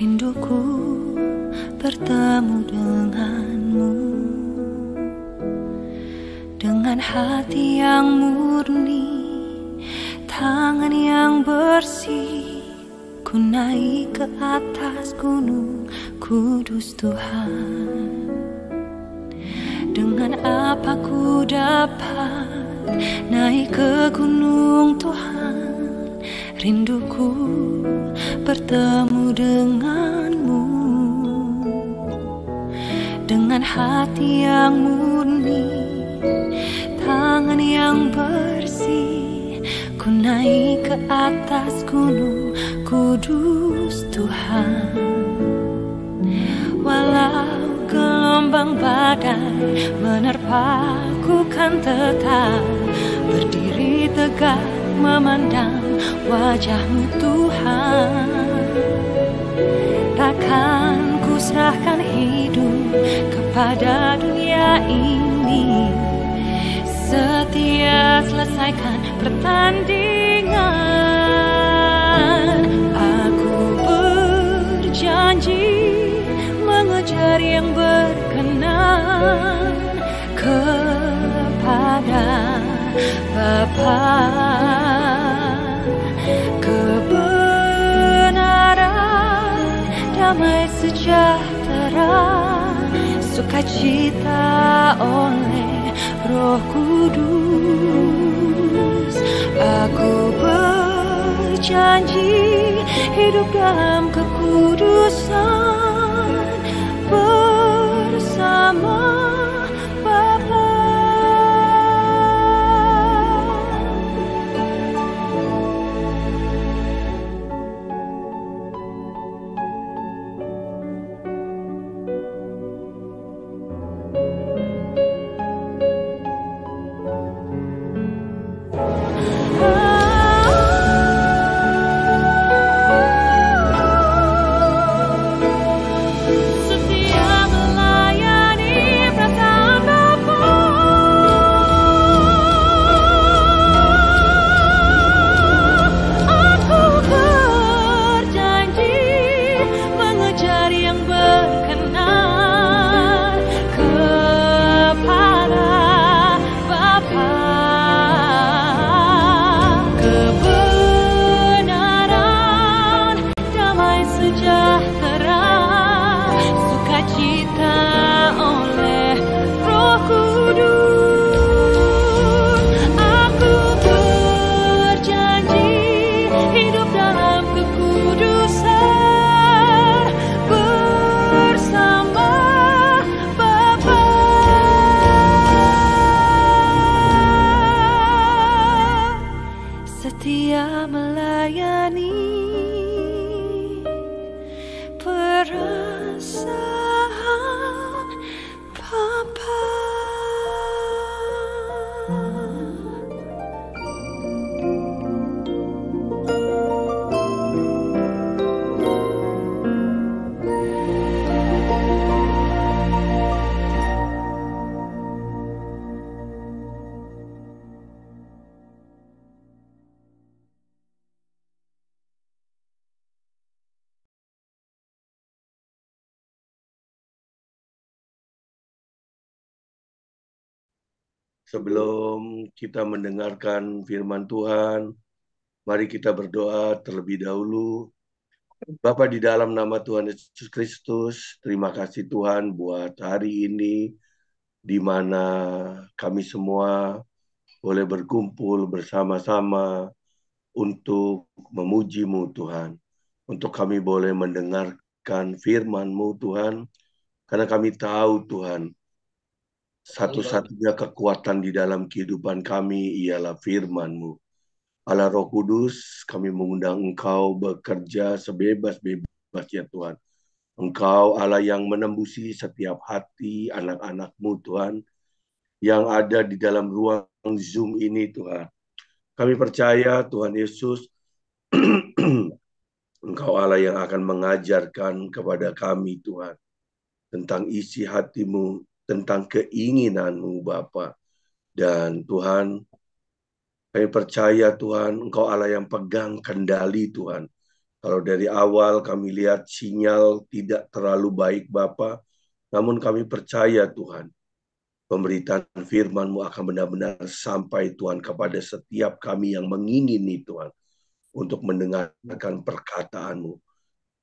Rinduku bertemu denganmu, dengan hati yang murni, tangan yang bersih. Ku naik ke atas gunung kudus Tuhan. Dengan apa ku dapat naik ke gunung Tuhan? Rinduku bertemu denganmu, dengan hati yang murni, tangan yang bersih. Ku naik ke atas gunung kudus Tuhan. Walau gelombang badai menerpaku, kan tetap berdiri tegak memandang wajah-Mu Tuhan. Takkan ku serahkan hidup kepada dunia ini, setia selesaikan pertandingan. Aku berjanji mengejar yang berkenan kepada Bapa. Kebenaran, damai sejahtera, sukacita oleh Roh Kudus. Aku berjanji hidup dalam kekudusan bersama Bapa. Setia melayani perasaan Bapa. Sebelum kita mendengarkan firman Tuhan, mari kita berdoa terlebih dahulu. Bapa, di dalam nama Tuhan Yesus Kristus, terima kasih Tuhan buat hari ini, di mana kami semua boleh berkumpul bersama-sama untuk memuji-Mu Tuhan. Untuk kami boleh mendengarkan firman-Mu Tuhan, karena kami tahu Tuhan, satu-satunya kekuatan di dalam kehidupan kami ialah firman-Mu. Allah Roh Kudus, kami mengundang Engkau bekerja sebebas-bebas ya Tuhan. Engkau Allah yang menembusi setiap hati anak-anak-Mu Tuhan, yang ada di dalam ruang Zoom ini Tuhan. Kami percaya Tuhan Yesus, Engkau Allah yang akan mengajarkan kepada kami Tuhan, tentang isi hati-Mu, tentang keinginan-Mu Bapa. Dan Tuhan, kami percaya Tuhan, Engkau Allah yang pegang kendali Tuhan. Kalau dari awal kami lihat sinyal tidak terlalu baik Bapa, namun kami percaya Tuhan, pemberitaan firman-Mu akan benar-benar sampai Tuhan kepada setiap kami yang mengingini Tuhan untuk mendengarkan perkataan-Mu.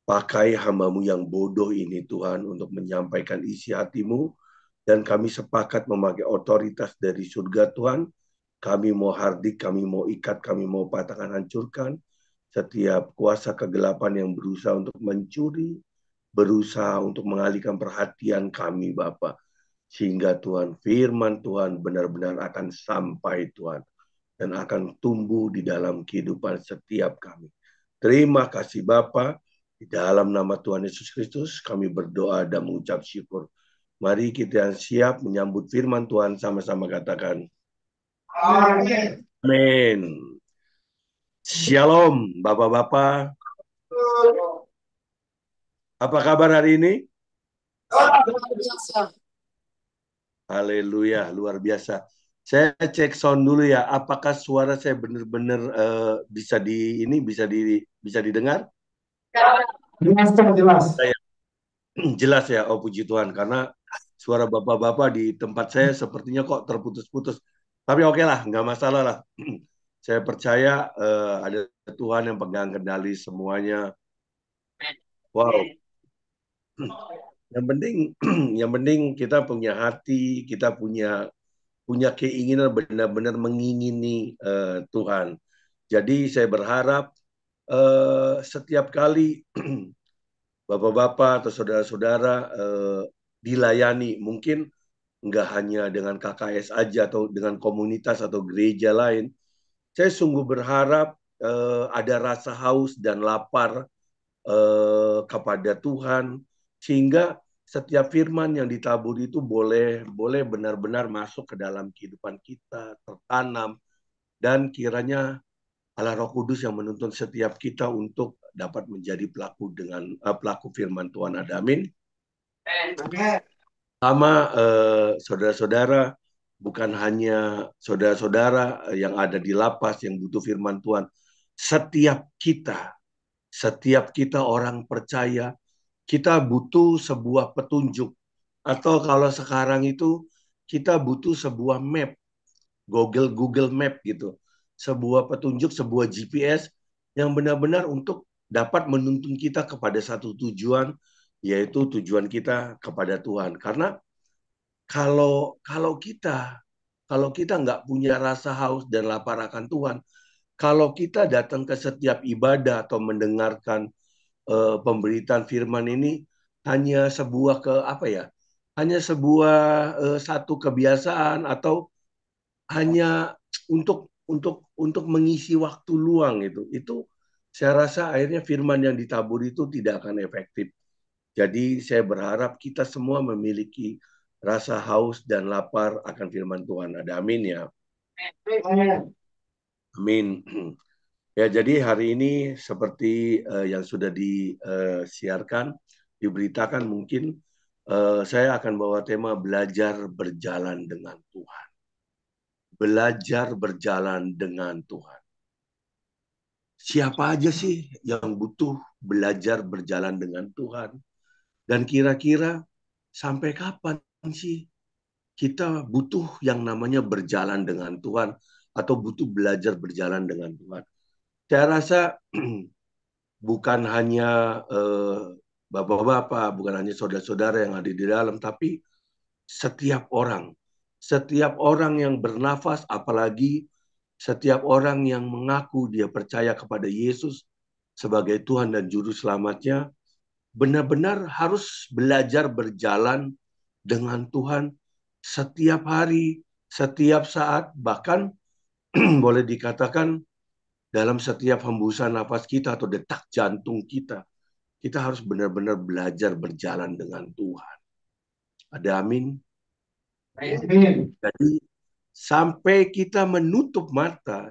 Pakai hamba-Mu yang bodoh ini Tuhan untuk menyampaikan isi hati-Mu, dan kami sepakat memakai otoritas dari surga Tuhan. Kami mau hardik, kami mau ikat, kami mau patahkan, hancurkan setiap kuasa kegelapan yang berusaha untuk mencuri, berusaha untuk mengalihkan perhatian kami Bapa. Sehingga Tuhan, firman Tuhan benar-benar akan sampai Tuhan, dan akan tumbuh di dalam kehidupan setiap kami. Terima kasih Bapa. Di dalam nama Tuhan Yesus Kristus kami berdoa dan mengucap syukur. Mari kita yang siap menyambut firman Tuhan sama-sama katakan. Amin. Amin. Shalom Bapak-Bapak. Apa kabar hari ini? Haleluya, luar biasa. Saya cek sound dulu ya. Apakah suara saya benar-benar bisa didengar? Jelas, jelas. Jelas ya, oh puji Tuhan. Karena suara bapak-bapak di tempat saya sepertinya kok terputus-putus. Tapi oke lah, nggak masalah lah. Saya percaya ada Tuhan yang pegang kendali semuanya. Wow. Yang penting, yang penting kita punya hati, kita punya keinginan benar-benar mengingini Tuhan. Jadi saya berharap setiap kali bapak-bapak atau saudara-saudara dilayani, mungkin nggak hanya dengan KKS aja atau dengan komunitas atau gereja lain. Saya sungguh berharap ada rasa haus dan lapar kepada Tuhan, sehingga setiap firman yang ditabur itu boleh benar-benar masuk ke dalam kehidupan kita, tertanam, dan kiranya Allah Roh Kudus yang menuntun setiap kita untuk dapat menjadi pelaku firman Tuhan. Amin. Sama saudara-saudara, bukan hanya saudara-saudara yang ada di lapas yang butuh firman Tuhan. Setiap kita orang percaya, kita butuh sebuah petunjuk. Atau kalau sekarang itu kita butuh sebuah map, Google Map gitu. Sebuah petunjuk, sebuah GPS yang benar-benar untuk dapat menuntun kita kepada satu tujuan, yaitu tujuan kita kepada Tuhan. Karena kalau kita nggak punya rasa haus dan lapar akan Tuhan, kalau kita datang ke setiap ibadah atau mendengarkan pemberitaan firman ini hanya sebuah satu kebiasaan, atau hanya untuk mengisi waktu luang, itu saya rasa akhirnya firman yang ditabur itu tidak akan efektif. Jadi saya berharap kita semua memiliki rasa haus dan lapar akan firman Tuhan. Ada amin ya. Amin. Ya, jadi hari ini seperti yang sudah disiarkan, diberitakan, mungkin saya akan bawa tema belajar berjalan dengan Tuhan. Belajar berjalan dengan Tuhan. Siapa aja sih yang butuh belajar berjalan dengan Tuhan? Dan kira-kira sampai kapan sih kita butuh yang namanya berjalan dengan Tuhan atau butuh belajar berjalan dengan Tuhan? Saya rasa bukan hanya bapak-bapak, bukan hanya saudara-saudara yang ada di dalam, tapi setiap orang yang bernafas, apalagi setiap orang yang mengaku dia percaya kepada Yesus sebagai Tuhan dan Juru Selamatnya, benar-benar harus belajar berjalan dengan Tuhan setiap hari, setiap saat, bahkan boleh dikatakan dalam setiap hembusan nafas kita atau detak jantung kita, kita harus benar-benar belajar berjalan dengan Tuhan. Ada amin? Amin. Jadi sampai kita menutup mata,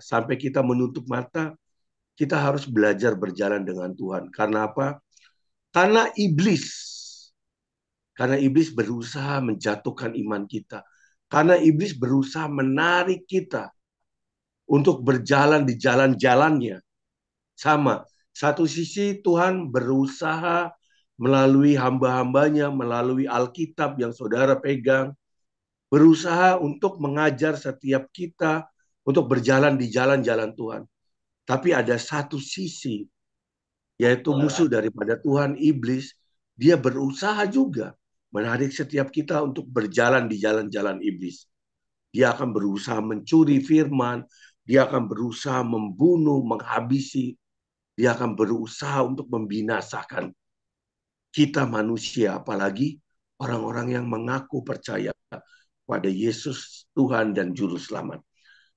kita harus belajar berjalan dengan Tuhan. Karena apa? Karena iblis berusaha menjatuhkan iman kita. Karena iblis berusaha menarik kita untuk berjalan di jalan-jalannya. Sama Satu sisi Tuhan berusaha melalui hamba-hambanya, melalui Alkitab yang saudara pegang, berusaha untuk mengajar setiap kita untuk berjalan di jalan-jalan Tuhan. Tapi ada satu sisi, yaitu musuh daripada Tuhan, iblis. Dia berusaha juga menarik setiap kita untuk berjalan di jalan-jalan iblis. Dia akan berusaha mencuri firman, dia akan berusaha membunuh, menghabisi, dia akan berusaha untuk membinasakan kita manusia, apalagi orang-orang yang mengaku percaya pada Yesus Tuhan dan Juru Selamat.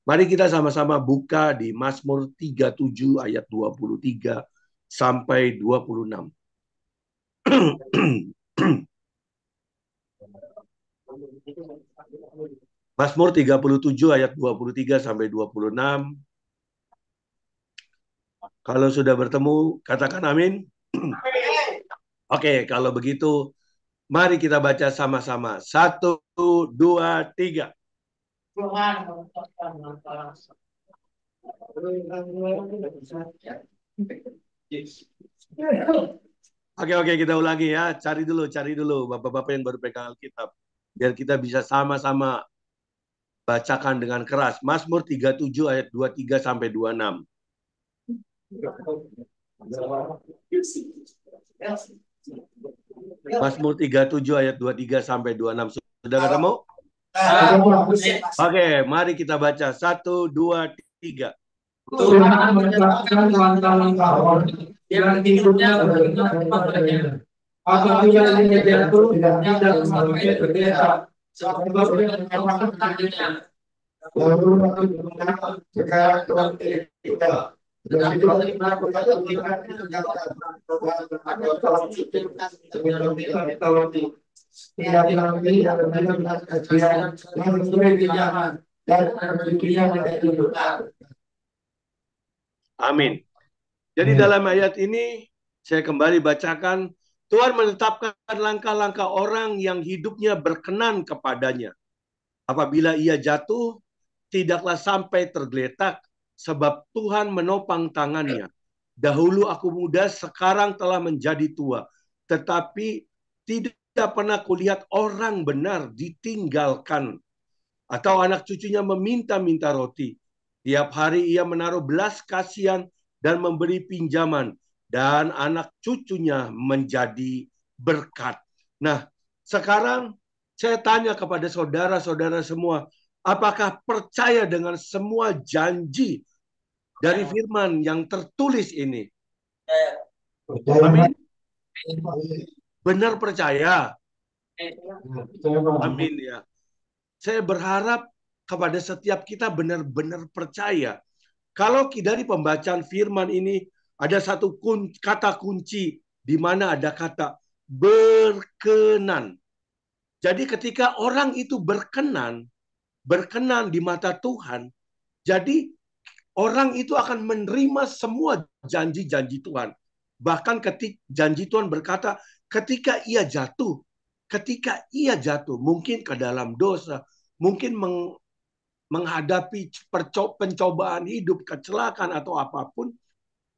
Mari kita sama-sama buka di Mazmur 37 ayat 23 sampai 26. Mazmur 37 ayat 23 sampai 26. Kalau sudah bertemu, katakan amin. Oke, kalau begitu, mari kita baca sama-sama. 1, 2, 3. Oke, kita ulangi ya. Cari dulu Bapak-Bapak yang baru pegang Alkitab. Biar kita bisa sama-sama bacakan dengan keras. Mazmur 37 ayat 23 sampai 26. Mazmur 37 ayat 23 sampai 26. Sudah ketemu? Oke, mari kita baca. 1, 2, 3. Tuhan menetapkan langkah-langkah yang hidupnya berbenah kepadanya. Apabila dia jatuh, tidak sampai tergeletak. Sebab dia mengamalkan hatinya. Lalu waktu berkata, sekarang Tuhan kita. Dan itu melakukan Tuhan tidak nanti ada benar-benar kasihan dan mencuri pinjaman dan mencurinya menjadi benar. Amin. Jadi dalam ayat ini saya kembali bacakan, Tuhan menetapkan langkah-langkah orang yang hidupnya berkenan kepadanya. Apabila ia jatuh, tidaklah sampai tergeletak, sebab Tuhan menopang tangannya. Dahulu aku muda, sekarang telah menjadi tua. Tetapi tidak pernah kulihat orang benar ditinggalkan, atau anak cucunya meminta-minta roti. Tiap hari ia menaruh belas kasihan dan memberi pinjaman, dan anak cucunya menjadi berkat. Nah, sekarang saya tanya kepada saudara-saudara semua, apakah percaya dengan semua janji dari firman yang tertulis ini? Amin. Benar percaya? Amin ya. Saya berharap kepada setiap kita benar-benar percaya. Kalau dari pembacaan firman ini ada satu kata kunci di mana ada kata berkenan. Jadi ketika orang itu berkenan di mata Tuhan, jadi orang itu akan menerima semua janji-janji Tuhan. Bahkan ketika janji Tuhan berkata, ketika ia jatuh, mungkin ke dalam dosa, mungkin menghadapi pencobaan hidup, kecelakaan atau apapun,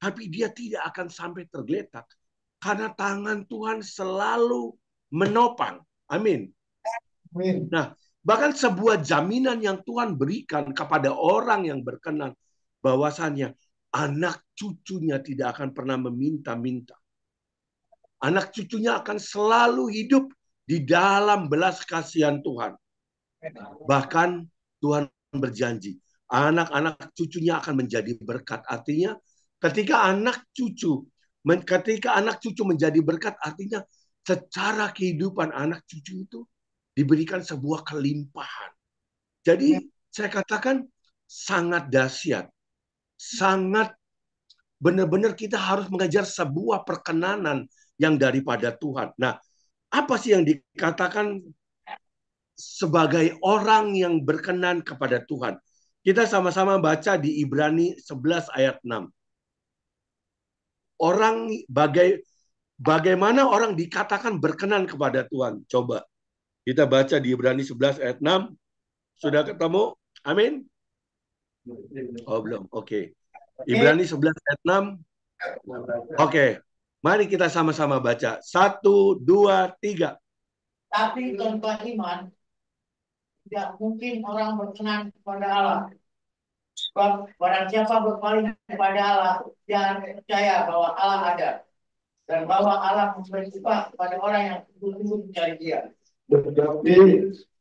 tapi dia tidak akan sampai tergeletak. Karena tangan Tuhan selalu menopang. Amin. Nah, bahkan sebuah jaminan yang Tuhan berikan kepada orang yang berkenan, bahwasannya anak cucunya tidak akan pernah meminta-minta. Anak cucunya akan selalu hidup di dalam belas kasihan Tuhan. Bahkan Tuhan berjanji, anak-anak cucunya akan menjadi berkat. Artinya, ketika anak cucu menjadi berkat, artinya secara kehidupan anak cucu itu diberikan sebuah kelimpahan. Jadi saya katakan sangat dahsyat, sangat benar-benar kita harus mengejar sebuah perkenanan yang daripada Tuhan. Nah, apa sih yang dikatakan sebagai orang yang berkenan kepada Tuhan? Kita sama-sama baca di Ibrani 11 ayat 6. Bagaimana orang dikatakan berkenan kepada Tuhan? Coba kita baca di Ibrani 11 ayat 6. Sudah ketemu? Amin? Oh, belum. Oke. Ibrani 11 ayat 6. Oke, mari kita sama-sama baca. 1, 2, 3. Tapi tanpa iman, tidak mungkin orang berkenan kepada Allah. Sebab barang siapa berpaling kepada Allah, jangan percaya bahwa Allah ada. Dan bahwa Allah memberi upah kepada orang yang sungguh-sungguh mencari Dia.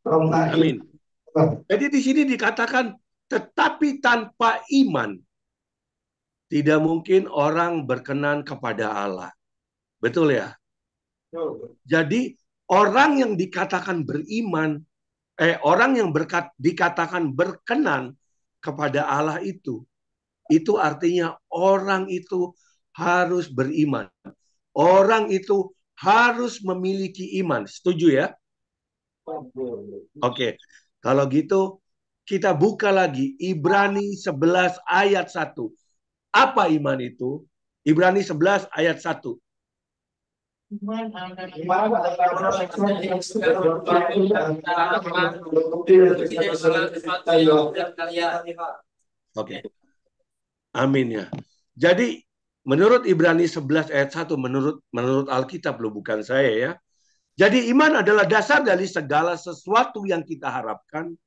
Amin. Jadi di sini dikatakan, tetapi tanpa iman, tidak mungkin orang berkenan kepada Allah. Betul ya? Jadi orang yang dikatakan beriman, orang yang dikatakan berkenan kepada Allah itu artinya orang itu harus beriman. Orang itu harus memiliki iman. Setuju ya? Oke. Kalau gitu kita buka lagi Ibrani 11 ayat 1. Apa iman itu? Ibrani 11 ayat 1. Oke. Amin ya. Jadi menurut Ibrani 11 ayat 1, menurut Alkitab loh, bukan saya ya. Jadi iman adalah dasar dari segala sesuatu yang kita harapkan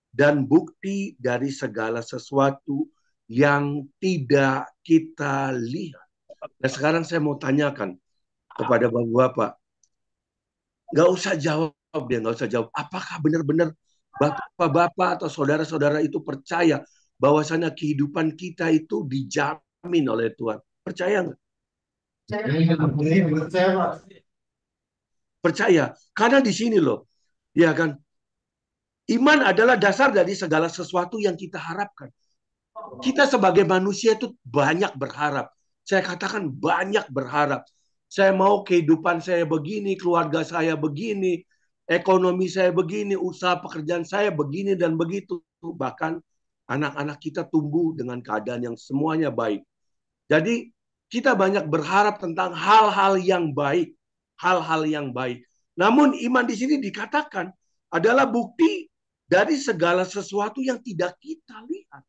dan bukti dari segala sesuatu yang tidak kita lihat. Nah sekarang saya mau tanyakan kepada Bapak-Bapak. Nggak usah jawab dia, nggak usah jawab. Apakah benar-benar Bapak-Bapak atau saudara-saudara itu percaya bahwasanya kehidupan kita itu dijamin oleh Tuhan? Percaya nggak? Percaya. Karena di sini loh, ya kan? Iman adalah dasar dari segala sesuatu yang kita harapkan. Kita sebagai manusia itu banyak berharap. Saya katakan banyak berharap. Saya mau kehidupan saya begini, keluarga saya begini, ekonomi saya begini, usaha pekerjaan saya begini dan begitu. Bahkan anak-anak kita tumbuh dengan keadaan yang semuanya baik. Jadi kita banyak berharap tentang hal-hal yang baik. Hal-hal yang baik. Namun iman di sini dikatakan adalah bukti dari segala sesuatu yang tidak kita lihat.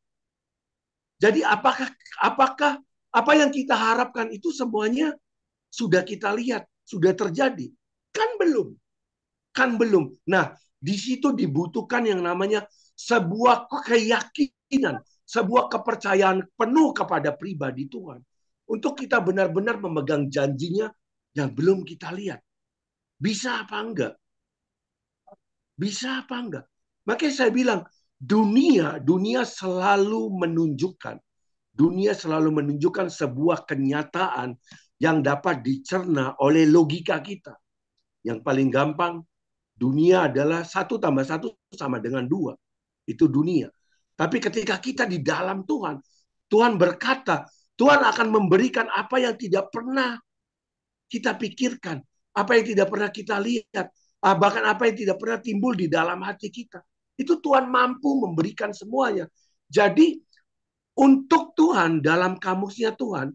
Jadi apakah apa yang kita harapkan itu semuanya sudah kita lihat, sudah terjadi? Kan belum. Kan belum. Nah, di situ dibutuhkan yang namanya sebuah keyakinan, sebuah kepercayaan penuh kepada pribadi Tuhan. Untuk kita benar-benar memegang janjinya yang belum kita lihat. Bisa apa enggak? Bisa apa enggak? Makanya saya bilang, dunia selalu menunjukkan sebuah kenyataan yang dapat dicerna oleh logika kita. Yang paling gampang, dunia adalah 1 tambah 1 sama dengan 2. Itu dunia. Tapi ketika kita di dalam Tuhan, Tuhan berkata, Tuhan akan memberikan apa yang tidak pernah kita pikirkan, apa yang tidak pernah kita lihat, bahkan apa yang tidak pernah timbul di dalam hati kita. Itu Tuhan mampu memberikan semuanya. Jadi untuk Tuhan, dalam kamusnya Tuhan,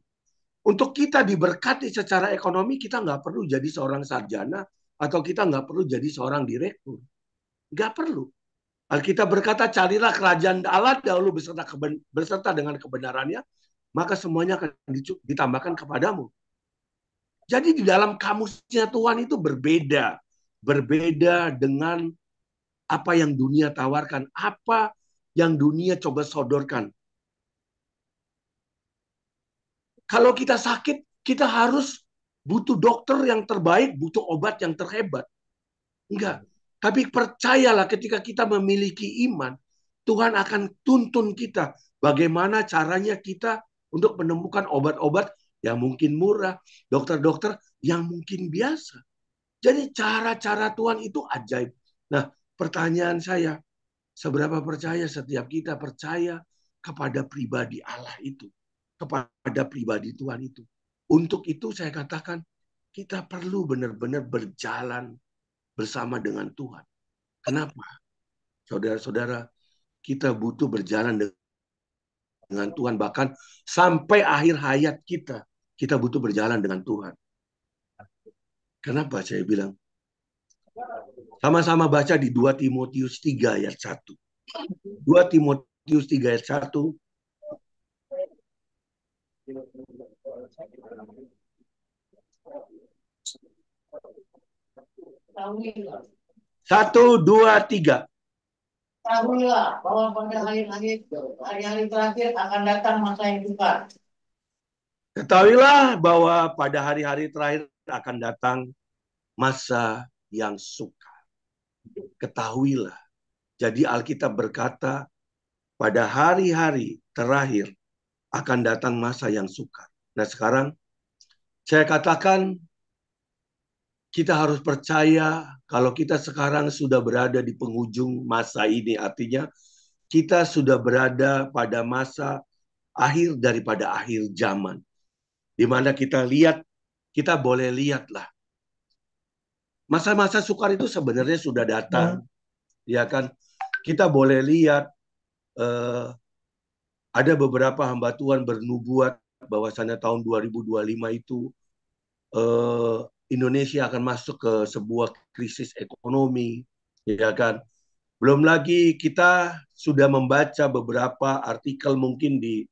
untuk kita diberkati secara ekonomi, kita nggak perlu jadi seorang sarjana, atau kita nggak perlu jadi seorang direktur. Nggak perlu. Alkitab berkata, carilah kerajaan Allah dahulu beserta dengan kebenarannya, maka semuanya akan ditambahkan kepadamu. Jadi di dalam kamusnya Tuhan itu berbeda. Berbeda dengan apa yang dunia tawarkan. Apa yang dunia coba sodorkan. Kalau kita sakit, kita harus butuh dokter yang terbaik, butuh obat yang terhebat. Enggak. Tapi percayalah ketika kita memiliki iman, Tuhan akan tuntun kita bagaimana caranya kita untuk menemukan obat-obat yang mungkin murah, dokter-dokter yang mungkin biasa. Jadi cara-cara Tuhan itu ajaib. Nah, pertanyaan saya, seberapa percaya setiap kita percaya kepada pribadi Allah itu, kepada pribadi Tuhan itu. Untuk itu saya katakan, kita perlu benar-benar berjalan bersama dengan Tuhan. Kenapa? Saudara-saudara, kita butuh berjalan dengan Tuhan. Bahkan sampai akhir hayat kita butuh berjalan dengan Tuhan. Kenapa saya bilang? Sama-sama baca di 2 Timotius 3 ayat 1. 2 Timotius 3 ayat 1. Ketahuilah, 1, 2, 3. ketahuilah bahwa pada hari-hari terakhir akan datang masa yang sukar. Ketahuilah bahwa pada hari-hari terakhir akan datang masa yang sukar. Ketahuilah. Jadi Alkitab berkata, pada hari-hari terakhir akan datang masa yang sukar. Nah sekarang saya katakan kita harus percaya kalau kita sekarang sudah berada di penghujung masa ini. Artinya kita sudah berada pada masa akhir daripada akhir zaman. Di mana kita lihat, kita boleh lihatlah. Masa-masa sukar itu sebenarnya sudah datang. Ya kan? Kita boleh lihat ada beberapa hamba Tuhan bernubuat bahwasanya tahun 2025 itu Indonesia akan masuk ke sebuah krisis ekonomi, ya kan? Belum lagi kita sudah membaca beberapa artikel mungkin di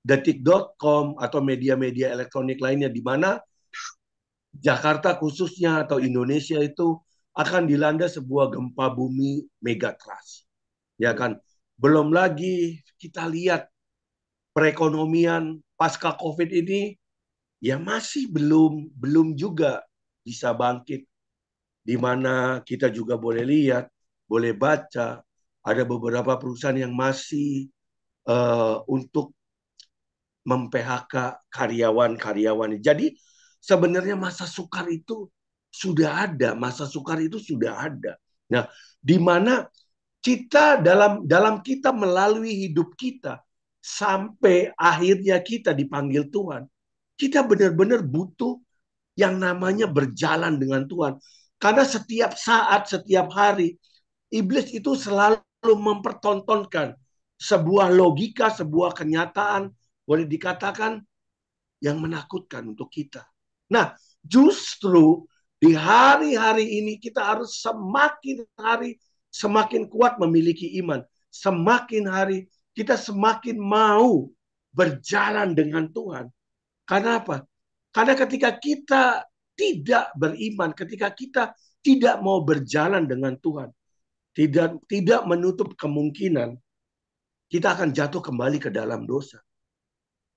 detik.com atau media-media elektronik lainnya di mana Jakarta khususnya atau Indonesia itu akan dilanda sebuah gempa bumi megatrust. Ya kan? Belum lagi kita lihat perekonomian pasca Covid ini ya masih belum juga bisa bangkit, di mana kita juga boleh lihat, boleh baca ada beberapa perusahaan yang masih untuk mem-PHK karyawan-karyawan. Jadi sebenarnya masa sukar itu sudah ada, masa sukar itu sudah ada. Nah, di mana kita dalam kita melalui hidup kita sampai akhirnya kita dipanggil Tuhan, kita benar-benar butuh yang namanya berjalan dengan Tuhan. Karena setiap saat, setiap hari, iblis itu selalu mempertontonkan sebuah logika, sebuah kenyataan, boleh dikatakan yang menakutkan untuk kita. Nah, justru di hari-hari ini kita harus semakin hari semakin kuat memiliki iman. Semakin hari kita semakin mau berjalan dengan Tuhan. Karena apa? Karena ketika kita tidak beriman, ketika kita tidak mau berjalan dengan Tuhan, tidak menutup kemungkinan kita akan jatuh kembali ke dalam dosa.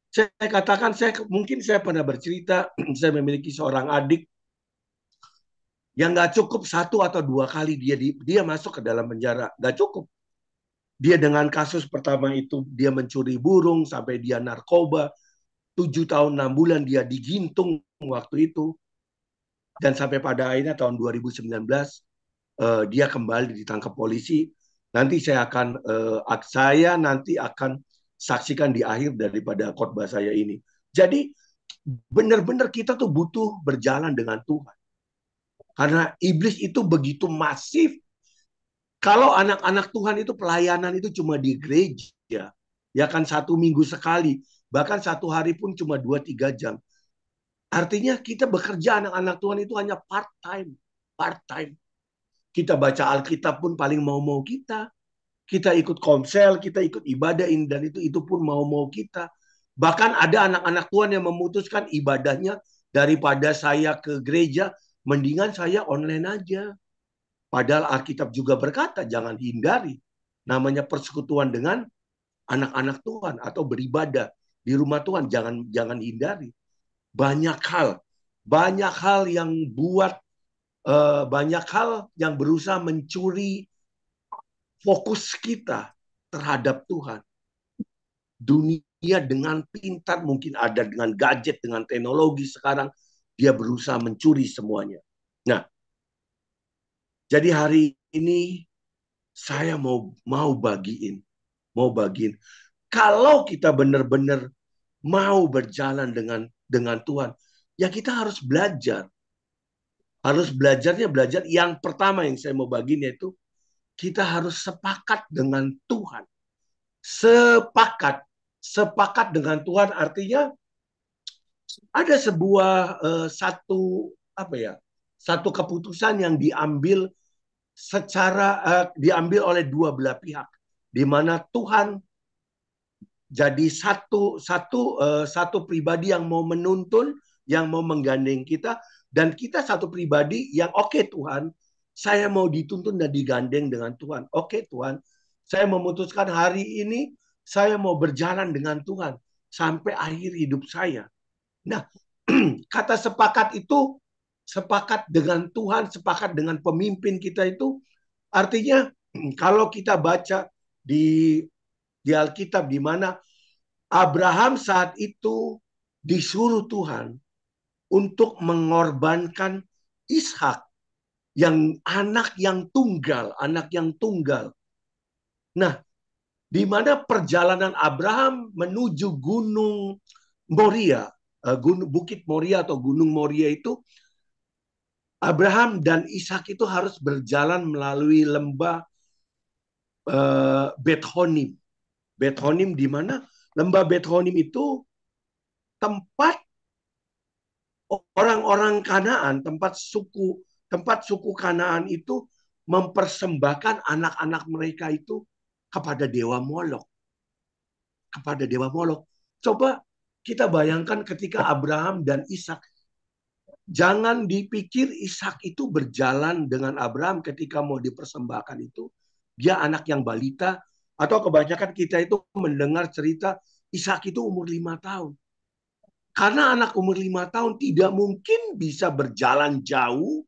Saya katakan, mungkin saya pernah bercerita, saya memiliki seorang adik yang nggak cukup 1 atau 2 kali dia masuk ke dalam penjara, nggak cukup. Dia dengan kasus pertama itu dia mencuri burung sampai dia narkoba, 7 tahun 6 bulan dia digintung waktu itu, dan sampai pada akhirnya tahun 2019 dia kembali ditangkap polisi. Nanti saya nanti akan saksikan di akhir daripada khotbah saya ini. Jadi benar-benar kita tuh butuh berjalan dengan Tuhan. Karena iblis itu begitu masif. Kalau anak-anak Tuhan itu pelayanan itu cuma di gereja, ya kan 1 minggu sekali, bahkan 1 hari pun cuma 2-3 jam. Artinya kita bekerja anak-anak Tuhan itu hanya part-time. Kita baca Alkitab pun paling mau-mau kita. Kita ikut komsel, kita ikut ibadah ini dan itu pun mau-mau kita. Bahkan ada anak-anak Tuhan yang memutuskan ibadahnya daripada saya ke gereja, mendingan saya online aja. Padahal Alkitab juga berkata jangan hindari namanya persekutuan dengan anak-anak Tuhan atau beribadah di rumah Tuhan, jangan hindari. Banyak hal yang banyak hal yang berusaha mencuri fokus kita terhadap Tuhan. Dunia dengan pintar, mungkin ada dengan gadget, dengan teknologi sekarang, dia berusaha mencuri semuanya. Nah, jadi hari ini saya mau bagiin. Kalau kita benar-benar mau berjalan dengan Tuhan, ya kita harus belajar. Belajar yang pertama yang saya mau bagiin yaitu kita harus sepakat dengan Tuhan. Sepakat dengan Tuhan artinya ada sebuah satu keputusan yang diambil diambil oleh dua belah pihak, di mana Tuhan jadi satu pribadi yang mau menuntun, yang mau menggandeng kita, dan kita satu pribadi yang oke Tuhan, saya mau dituntun dan digandeng dengan Tuhan. Oke Tuhan, saya memutuskan hari ini saya mau berjalan dengan Tuhan sampai akhir hidup saya. Nah, kata sepakat itu sepakat dengan Tuhan, sepakat dengan pemimpin kita itu artinya kalau kita baca di Alkitab di mana Abraham saat itu disuruh Tuhan untuk mengorbankan Ishak yang anak yang tunggal, anak yang tunggal. Nah, di mana perjalanan Abraham menuju Gunung Moria, Bukit Moria atau Gunung Moria itu, Abraham dan Ishak itu harus berjalan melalui lembah Bet Honim. Bet Honim di mana lembah Bet Honim itu tempat orang-orang Kanaan, tempat suku Kanaan itu mempersembahkan anak-anak mereka itu kepada dewa Molok. Kepada dewa Molok. Coba kita bayangkan ketika Abraham dan Ishak. Jangan dipikir Ishak itu berjalan dengan Abraham ketika mau dipersembahkan itu. Dia anak yang balita. Atau kebanyakan kita itu mendengar cerita Ishak itu umur 5 tahun. Karena anak umur 5 tahun tidak mungkin bisa berjalan jauh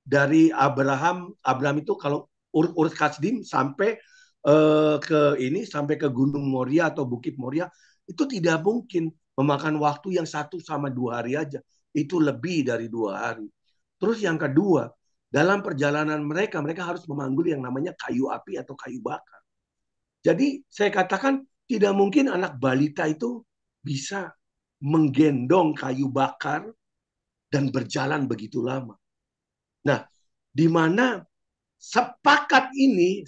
dari Abraham. Abraham itu kalau Ur Kasdim sampai sampai ke Gunung Moria atau Bukit Moria itu tidak mungkin, memakan waktu yang 1 sama 2 hari aja. Itu lebih dari 2 hari. Terus yang kedua, dalam perjalanan mereka harus memanggul yang namanya kayu api atau kayu bakar. Jadi saya katakan tidak mungkin anak balita itu bisa menggendong kayu bakar dan berjalan begitu lama. Nah, di mana sepakat ini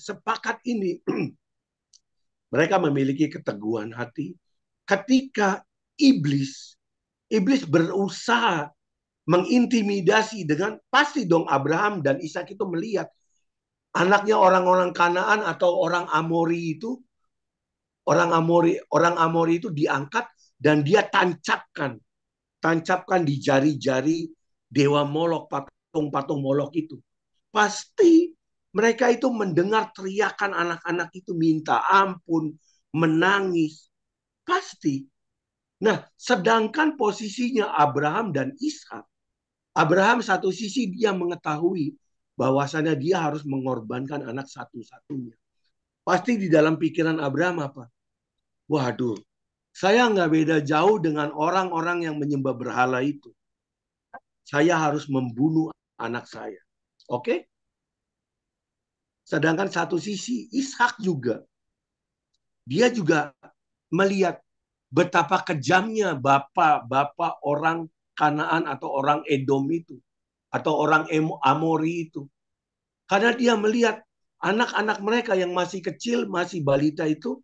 mereka memiliki keteguhan hati ketika iblis berusaha mengintimidasi dengan, pasti dong Abraham dan Ishak itu melihat anaknya orang-orang Kanaan atau orang Amori itu, orang Amori itu diangkat dan dia tancapkan di jari-jari dewa Molok, patung-patung Molok itu. Pasti mereka itu mendengar teriakan anak-anak itu minta ampun, menangis. Pasti. Nah, sedangkan posisinya Abraham dan Ishak. Abraham satu sisi dia mengetahui bahwasannya dia harus mengorbankan anak satu-satunya. Pasti di dalam pikiran Abraham apa? Waduh, saya nggak beda jauh dengan orang-orang yang menyembah berhala itu. Saya harus membunuh anak saya. Oke? Sedangkan satu sisi Ishak juga. Dia juga melihat betapa kejamnya bapak orang Kanaan atau orang Edom itu. Atau orang Amori itu. Karena dia melihat anak-anak mereka yang masih kecil, masih balita itu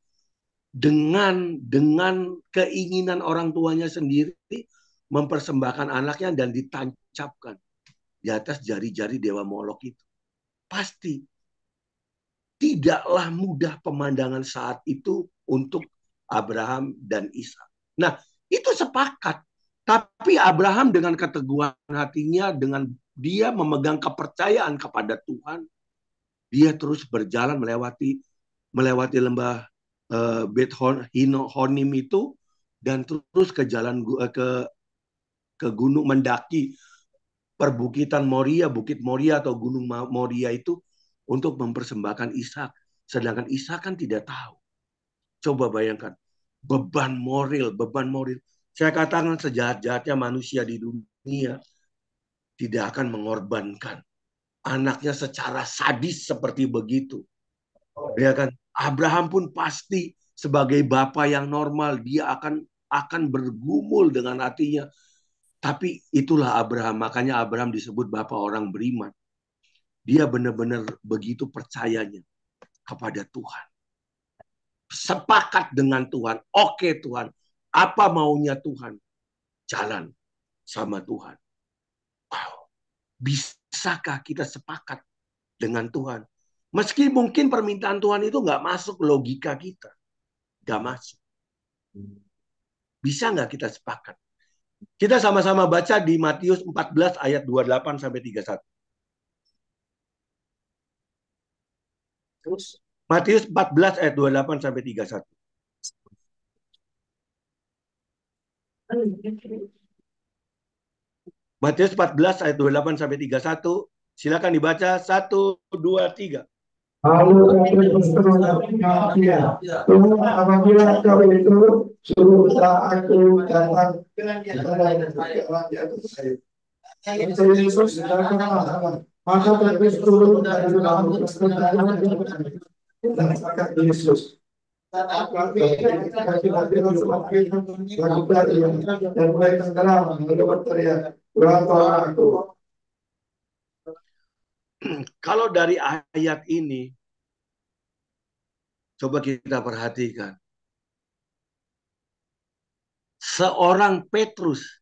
dengan keinginan orang tuanya sendiri mempersembahkan anaknya dan ditancapkan di atas jari-jari dewa Molok itu. Pasti tidaklah mudah pemandangan saat itu untuk Abraham dan Ishak. Nah, itu sepakat. Tapi Abraham dengan keteguhan hatinya, dengan dia memegang kepercayaan kepada Tuhan, dia terus berjalan melewati lembah Bet Honim itu dan terus ke jalan ke gunung, mendaki perbukitan Moria, Bukit Moria atau Gunung Moria itu untuk mempersembahkan Ishak. Sedangkan Ishak kan tidak tahu. Coba bayangkan beban moral. Saya katakan sejahat-jahatnya manusia di dunia tidak akan mengorbankan anaknya secara sadis seperti begitu. Ya kan? Abraham pun pasti sebagai bapak yang normal dia akan bergumul dengan hatinya. Tapi itulah Abraham, makanya Abraham disebut bapak orang beriman. Dia benar-benar begitu percayanya kepada Tuhan. Sepakat dengan Tuhan. Oke Tuhan, apa maunya Tuhan? Jalan sama Tuhan. Wow. Bisakah kita sepakat dengan Tuhan? Meski mungkin permintaan Tuhan itu nggak masuk logika kita. Nggak masuk. Bisa nggak kita sepakat? Kita sama-sama baca di Matius 14 ayat 28 sampai 31. Terus Matius 14 ayat 28 sampai 31. Matius 14 ayat 28 sampai 31. Silakan dibaca. 1, 2, 3. Lalu kami berseru dia, Tuhan apabila kau itu suruhlah aku datang kepada kerajaan di atas air. Kata Yesus sedangkan Allah, maka Petrus turun dari dalam perjalanan dan akan Yesus. Dan mulai tenggelam lalu berteriak, Tuhan tolong aku. Kalau dari ayat ini, coba kita perhatikan. Seorang Petrus.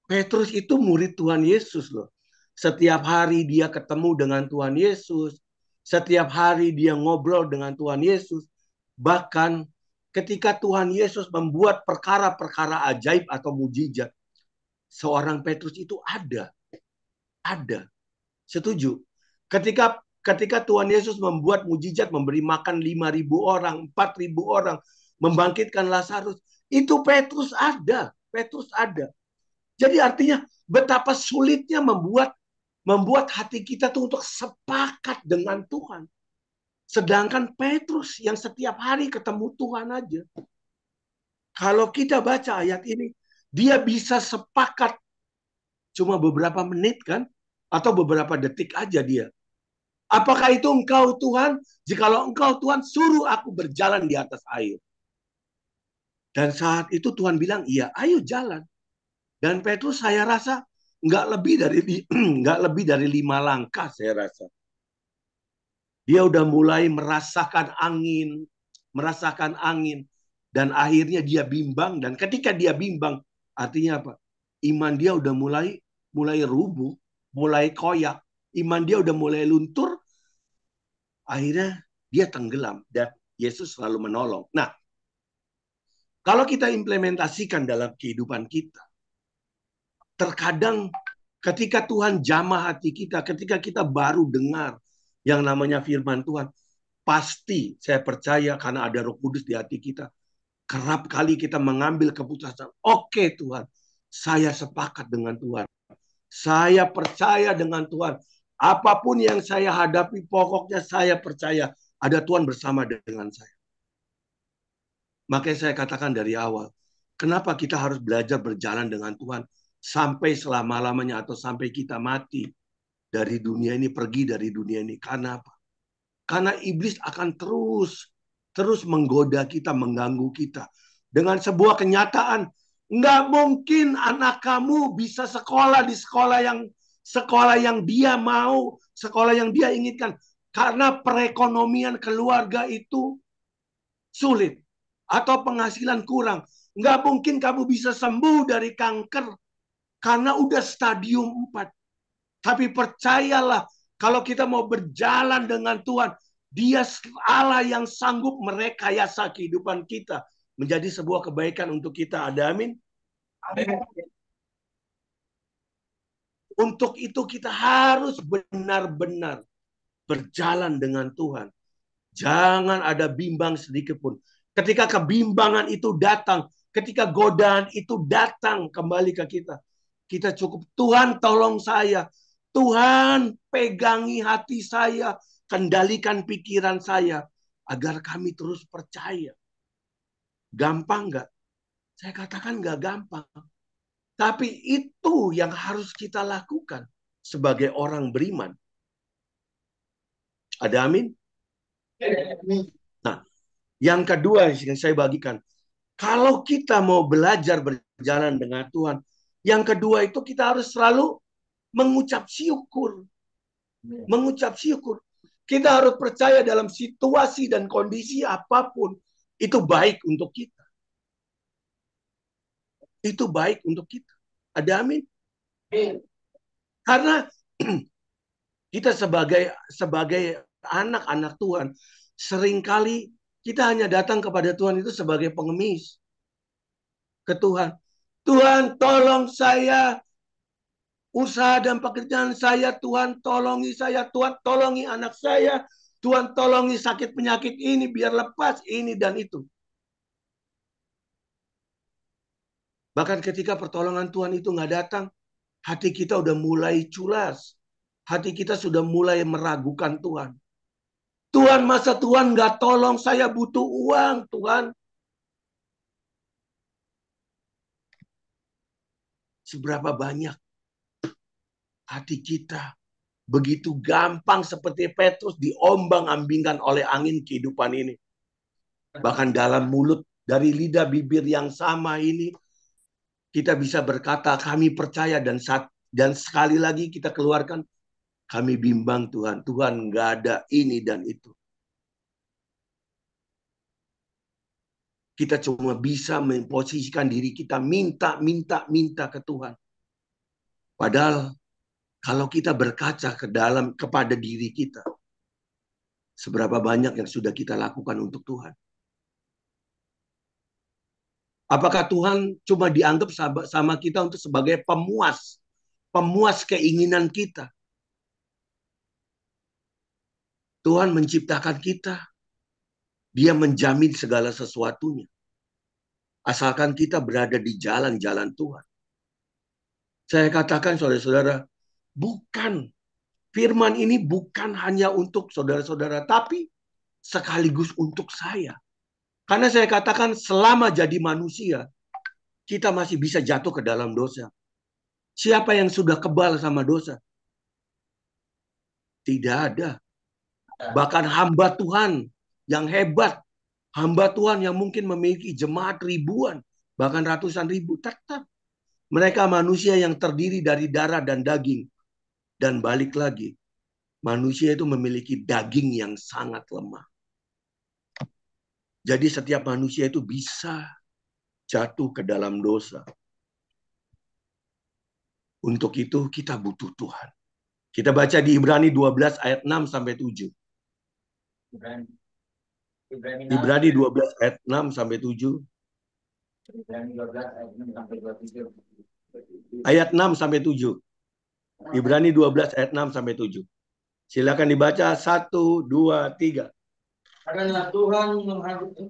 Petrus itu murid Tuhan Yesus loh. Setiap hari dia ketemu dengan Tuhan Yesus. Setiap hari dia ngobrol dengan Tuhan Yesus. Bahkan ketika Tuhan Yesus membuat perkara-perkara ajaib atau mujizat, seorang Petrus itu ada. Ada. Setuju? Ketika Tuhan Yesus membuat mujizat, memberi makan 5.000 orang, 4.000 orang, membangkitkan Lazarus, itu Petrus ada. Petrus ada. Jadi artinya betapa sulitnya membuat hati kita tuh untuk sepakat dengan Tuhan. Sedangkan Petrus yang setiap hari ketemu Tuhan aja. Kalau kita baca ayat ini, dia bisa sepakat cuma beberapa menit kan? Atau beberapa detik aja dia. Apakah itu engkau Tuhan? Jikalau engkau Tuhan, suruh aku berjalan di atas air. Dan saat itu Tuhan bilang, iya ayo jalan. Dan Petrus saya rasa nggak lebih dari 5 langkah saya rasa. Dia udah mulai merasakan angin. Dan akhirnya dia bimbang. Dan ketika dia bimbang, artinya apa? Iman dia udah mulai rubuh, mulai koyak. Iman dia udah mulai luntur. Akhirnya dia tenggelam. Dan Yesus selalu menolong. Nah, kalau kita implementasikan dalam kehidupan kita, terkadang ketika Tuhan jamah hati kita, ketika kita baru dengar yang namanya firman Tuhan, pasti saya percaya karena ada Roh Kudus di hati kita, kerap kali kita mengambil keputusan, oke Tuhan, saya sepakat dengan Tuhan. Saya percaya dengan Tuhan. Apapun yang saya hadapi, pokoknya saya percaya ada Tuhan bersama dengan saya. Makanya saya katakan dari awal, kenapa kita harus belajar berjalan dengan Tuhan sampai selama-lamanya atau sampai kita mati dari dunia ini, pergi dari dunia ini. Karena apa? Karena iblis akan terus menggoda kita, mengganggu kita. Dengan sebuah kenyataan, nggak mungkin anak kamu bisa sekolah di sekolah yang dia mau, sekolah yang dia inginkan. Karena perekonomian keluarga itu sulit. Atau penghasilan kurang. Nggak mungkin kamu bisa sembuh dari kanker karena udah stadium 4. Tapi percayalah, kalau kita mau berjalan dengan Tuhan, Dia Allah yang sanggup merekayasa kehidupan kita menjadi sebuah kebaikan untuk kita. Ada amin? Amin. Untuk itu kita harus benar-benar berjalan dengan Tuhan. Jangan ada bimbang sedikit pun. Ketika kebimbangan itu datang, ketika godaan itu datang kembali ke kita, kita cukup, Tuhan tolong saya. Tuhan pegangi hati saya, kendalikan pikiran saya, agar kami terus percaya. Gampang nggak? Saya katakan nggak gampang. Tapi itu yang harus kita lakukan sebagai orang beriman. Ada amin? Nah, yang kedua yang saya bagikan, kalau kita mau belajar berjalan dengan Tuhan, yang kedua itu kita harus selalu mengucap syukur. Mengucap syukur. Kita harus percaya dalam situasi dan kondisi apapun, itu baik untuk kita. Itu baik untuk kita. Ada amin? Karena kita sebagai anak-anak Tuhan, seringkali kita hanya datang kepada Tuhan itu sebagai pengemis. ke Tuhan. Tuhan tolong saya, usaha dan pekerjaan saya, Tuhan tolongi saya, Tuhan tolongi anak saya, Tuhan tolongi sakit penyakit ini biar lepas ini dan itu. Bahkan ketika pertolongan Tuhan itu nggak datang, hati kita udah mulai culas. Hati kita sudah mulai meragukan Tuhan. Tuhan, masa Tuhan nggak tolong, saya butuh uang, Tuhan. Seberapa banyak hati kita begitu gampang seperti Petrus diombang-ambingkan oleh angin kehidupan ini. Bahkan dalam mulut, dari lidah bibir yang sama ini, kita bisa berkata, kami percaya, dan sekali lagi kita keluarkan, kami bimbang Tuhan. Tuhan nggak ada ini dan itu. Kita cuma bisa memposisikan diri kita minta ke Tuhan. Padahal kalau kita berkaca kepada diri kita, seberapa banyak yang sudah kita lakukan untuk Tuhan? Apakah Tuhan cuma dianggap sama kita untuk sebagai pemuas keinginan kita? Tuhan menciptakan kita. Dia menjamin segala sesuatunya. Asalkan kita berada di jalan-jalan Tuhan. Saya katakan saudara-saudara, firman ini bukan hanya untuk saudara-saudara, tapi sekaligus untuk saya. Karena saya katakan selama jadi manusia, kita masih bisa jatuh ke dalam dosa. Siapa yang sudah kebal sama dosa? Tidak ada. Bahkan hamba Tuhan yang hebat, hamba Tuhan yang mungkin memiliki jemaat ribuan, bahkan ratusan ribu, tetap mereka manusia yang terdiri dari darah dan daging. Dan balik lagi, manusia itu memiliki daging yang sangat lemah. Jadi setiap manusia itu bisa jatuh ke dalam dosa. Untuk itu kita butuh Tuhan. Kita baca di Ibrani 12 ayat 6 sampai 7. Ibrani 12 ayat 6 sampai 7. Ayat 6 sampai 7. Ibrani 12 ayat 6 sampai 7. Silakan dibaca 1, 2, 3. Karena Tuhan menghargai.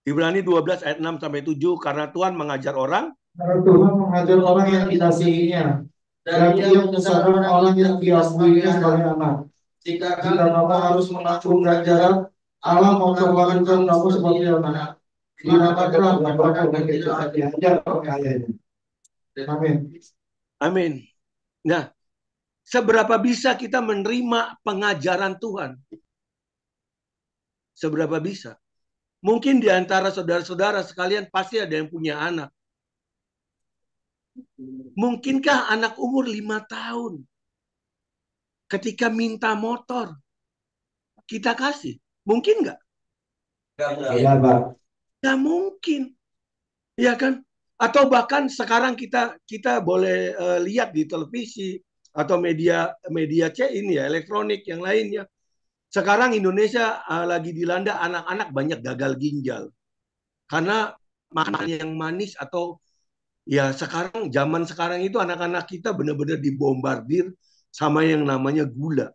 Ibrani 12 ayat 6 sampai 7, karena Tuhan mengajar orang. Karena Tuhan mengajar orang yang dikasihinya, dan Dia membesarkan orang yang diakuinya sebagai anak. Jika Bapa harus menanggung ganjaran, Allah memperlakukan kamu sebagai anak. Manakah Bapa yang tidak diajar oleh ayahnya. Amin. Amin. Nah, seberapa bisa kita menerima pengajaran Tuhan? Seberapa bisa? Mungkin di antara saudara-saudara sekalian pasti ada yang punya anak. Mungkinkah anak umur 5 tahun ketika minta motor kita kasih? Mungkin nggak? Nggak mungkin. Ya kan? Atau bahkan sekarang kita boleh lihat di televisi atau media ini ya, elektronik yang lainnya. Sekarang Indonesia lagi dilanda anak-anak banyak gagal ginjal. Karena makanan yang manis atau ya zaman sekarang itu anak-anak kita benar-benar dibombardir sama yang namanya gula.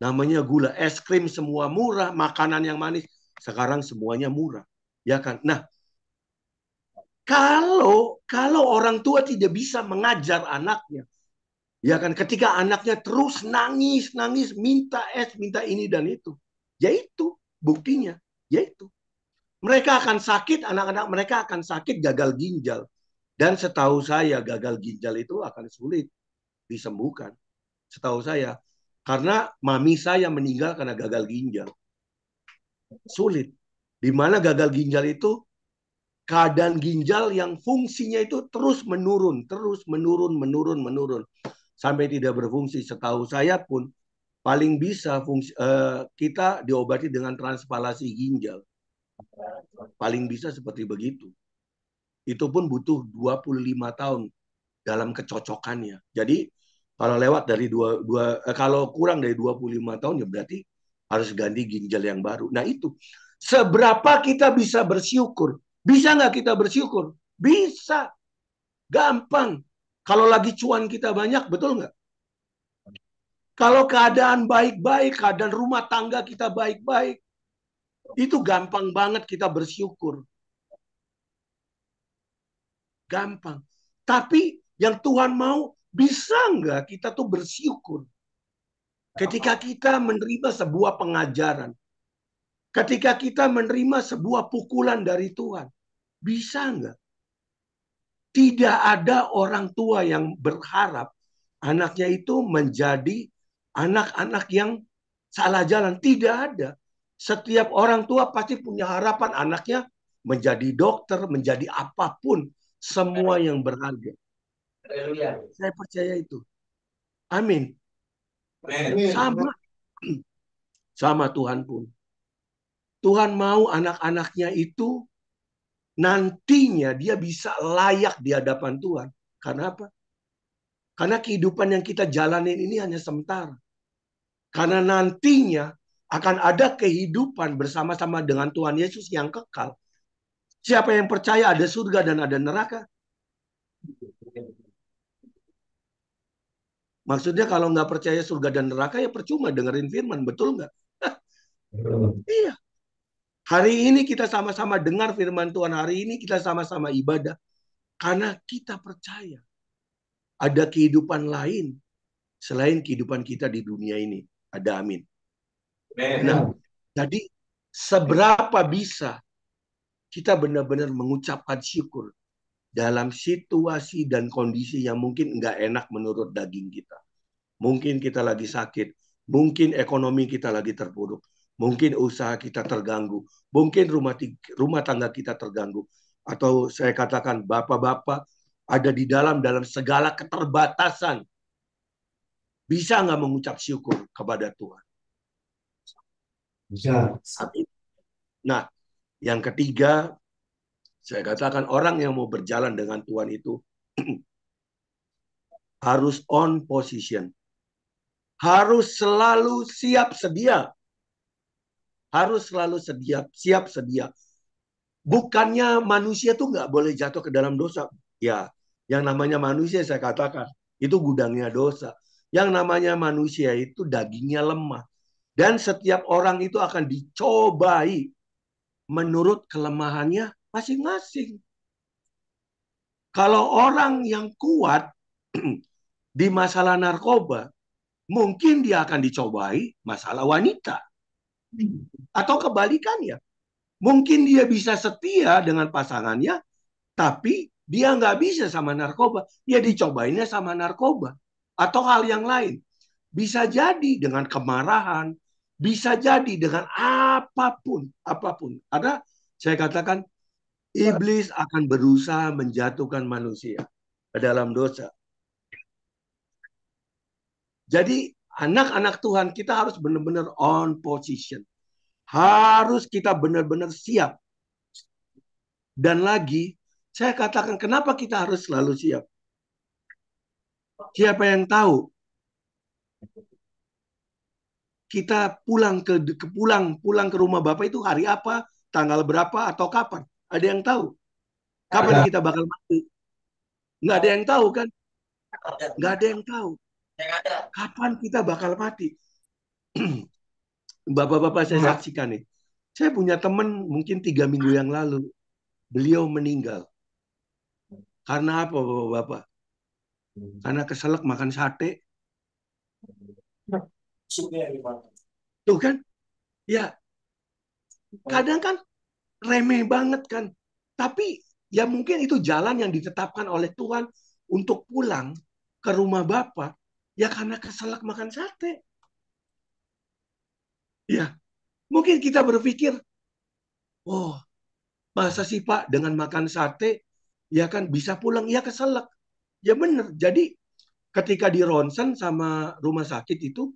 Namanya gula, es krim semua murah, makanan yang manis sekarang semuanya murah. Ya kan? Nah, kalau orang tua tidak bisa mengajar anaknya, ya kan, ketika anaknya terus nangis, minta es, minta ini dan itu. Yaitu buktinya, yaitu. Mereka akan sakit, anak-anak mereka akan sakit gagal ginjal. Dan setahu saya gagal ginjal itu akan sulit disembuhkan. Setahu saya. Karena mami saya meninggal karena gagal ginjal. Sulit. Di mana gagal ginjal itu keadaan ginjal yang fungsinya itu terus menurun. Sampai tidak berfungsi. Setahu saya pun paling bisa kita diobati dengan transplantasi ginjal. Paling bisa seperti begitu. Itu pun butuh 25 tahun dalam kecocokannya. Jadi kalau lewat dari kalau kurang dari 25 tahun ya berarti harus ganti ginjal yang baru. Nah itu, seberapa kita bisa bersyukur? Bisa nggak kita bersyukur? Bisa, gampang. Kalau lagi cuan kita banyak, betul nggak? Kalau keadaan baik-baik, keadaan rumah tangga kita baik-baik, itu gampang banget kita bersyukur. Gampang. Tapi yang Tuhan mau, bisa nggak kita tuh bersyukur? Ketika kita menerima sebuah pengajaran, ketika kita menerima sebuah pukulan dari Tuhan, bisa nggak? Tidak ada orang tua yang berharap anaknya itu menjadi anak-anak yang salah jalan. Tidak ada. Setiap orang tua pasti punya harapan anaknya menjadi dokter, menjadi apapun. Semua yang berharga. Saya percaya itu. Amin. Sama. Sama Tuhan pun. Tuhan mau anak-anaknya itu nantinya dia bisa layak di hadapan Tuhan. Karena apa? Karena kehidupan yang kita jalanin ini hanya sementara. Karena nantinya akan ada kehidupan bersama-sama dengan Tuhan Yesus yang kekal. Siapa yang percaya ada surga dan ada neraka? Maksudnya kalau nggak percaya surga dan neraka ya percuma dengerin firman. Betul nggak? Iya. Hari ini kita sama-sama dengar firman Tuhan. Hari ini kita sama-sama ibadah. Karena kita percaya ada kehidupan lain selain kehidupan kita di dunia ini. Ada amin. Nah, jadi seberapa bisa kita benar-benar mengucapkan syukur dalam situasi dan kondisi yang mungkin nggak enak menurut daging kita. Mungkin kita lagi sakit, mungkin ekonomi kita lagi terpuruk, mungkin usaha kita terganggu, mungkin rumah tangga kita terganggu. Atau saya katakan bapak-bapak ada di dalam segala keterbatasan. Bisa nggak mengucap syukur kepada Tuhan? Bisa. Nah, yang ketiga, saya katakan orang yang mau berjalan dengan Tuhan itu harus on position. Harus selalu siap sedia. Harus selalu siap sedia. Bukannya manusia tuh nggak boleh jatuh ke dalam dosa. Ya, yang namanya manusia saya katakan, itu gudangnya dosa. Yang namanya manusia itu dagingnya lemah. Dan setiap orang itu akan dicobai menurut kelemahannya masing-masing. Kalau orang yang kuat di masalah narkoba, mungkin dia akan dicobai masalah wanita. Atau kebalikannya. Mungkin dia bisa setia dengan pasangannya, tapi dia nggak bisa sama narkoba. Dia dicobainnya sama narkoba. Atau hal yang lain. Bisa jadi dengan kemarahan, bisa jadi dengan apapun. Ada, saya katakan, iblis akan berusaha menjatuhkan manusia ke dalam dosa. Jadi anak-anak Tuhan kita harus benar-benar on position. Harus kita benar-benar siap. Dan lagi, saya katakan kenapa kita harus selalu siap? Siapa yang tahu? Kita pulang ke rumah Bapak itu hari apa, tanggal berapa, atau kapan? Ada yang tahu? Kapan kita bakal mati? Nggak ada yang tahu kan? Nggak ada yang tahu. Kapan kita bakal mati? Bapak-bapak saya saksikan nih. Saya punya teman mungkin 3 minggu yang lalu. Beliau meninggal. Karena apa Bapak-bapak? Karena keselak makan sate. Tuh kan? Ya. Kadang kan remeh banget kan. Tapi ya mungkin itu jalan yang ditetapkan oleh Tuhan untuk pulang ke rumah Bapak. Ya karena keselak makan sate. Ya. Mungkin kita berpikir, oh, masa sih Pak dengan makan sate ya kan bisa pulang, ya keselak. Ya benar. Jadi ketika di ronsen sama rumah sakit itu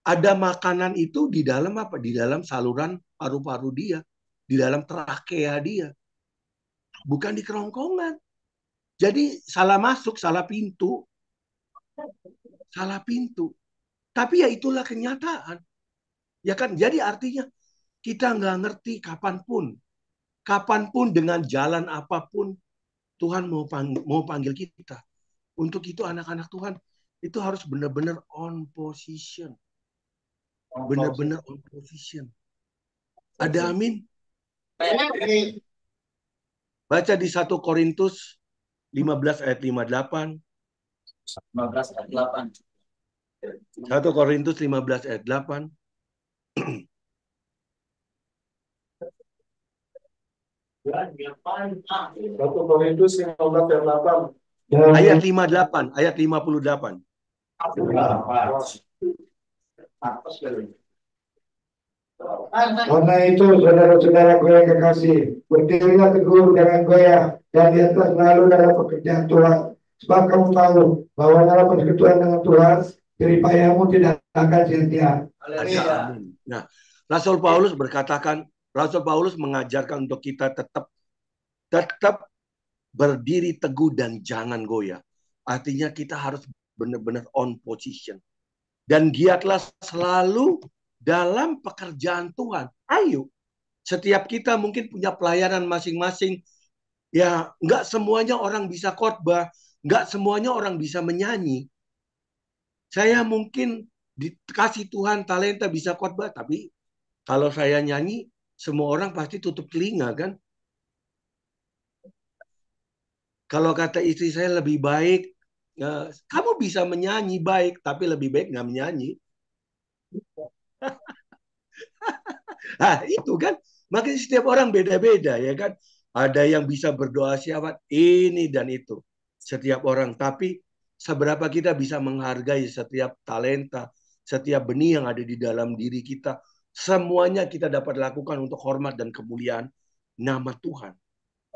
ada makanan itu di dalam apa? Di dalam saluran paru-paru dia, di dalam trakea dia. Bukan di kerongkongan. Jadi salah masuk, salah pintu. Salah pintu. Tapi ya itulah kenyataan. Ya kan? Jadi artinya kita nggak ngerti kapanpun dengan jalan apapun Tuhan mau panggil kita. Untuk itu anak-anak Tuhan itu harus benar-benar on position. Benar-benar on position. Ada amin? Baca di 1 Korintus 15 ayat 58. 15 ayat 8. 1 Korintus 15 ayat 8. Satu Korintus 15 ayat 8. Ayat 58, ayat 58. Karena itu, saudara-saudaraku yang kekasih, berdirilah teguh jangan goyah, dan di atas selalu dalam pekerjaan Tuhan. Sebab kamu tahu bahwa dalam persekutuan dengan Tuhan, jeripayamu tidak akan sia-sia. Amin. Nah, Rasul Paulus mengajarkan untuk kita tetap berdiri teguh dan jangan goyah. Artinya kita harus benar-benar on position. Dan giatlah selalu dalam pekerjaan Tuhan. Ayo, setiap kita mungkin punya pelayanan masing-masing. Ya, nggak semuanya orang bisa khotbah, nggak semuanya orang bisa menyanyi. Saya mungkin dikasih Tuhan talenta bisa khotbah, tapi kalau saya nyanyi, semua orang pasti tutup telinga kan? Kalau kata istri saya lebih baik, kamu bisa menyanyi baik, tapi lebih baik nggak menyanyi. Nah, itu kan. Makanya setiap orang beda-beda ya kan. Ada yang bisa berdoa syafaat ini dan itu. Setiap orang. Tapi seberapa kita bisa menghargai setiap talenta, setiap benih yang ada di dalam diri kita. Semuanya kita dapat lakukan untuk hormat dan kemuliaan nama Tuhan.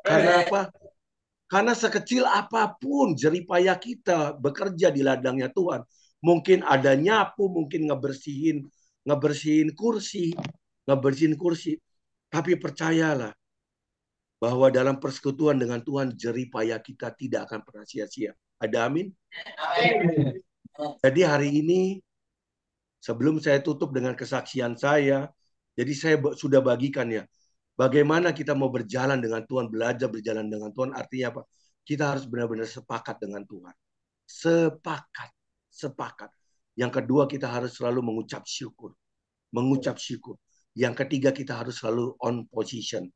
Karena apa? Karena sekecil apapun jeripaya kita bekerja di ladangnya Tuhan. Mungkin ada nyapu, mungkin ngebersihin kursi. Tapi percayalah bahwa dalam persekutuan dengan Tuhan jeripaya kita tidak akan pernah sia-sia. Ada amin? Jadi hari ini sebelum saya tutup dengan kesaksian saya, jadi saya sudah bagikan ya. Bagaimana kita mau berjalan dengan Tuhan, belajar berjalan dengan Tuhan, artinya apa? Kita harus benar-benar sepakat dengan Tuhan. Sepakat. Yang kedua, kita harus selalu mengucap syukur. Yang ketiga, kita harus selalu on position.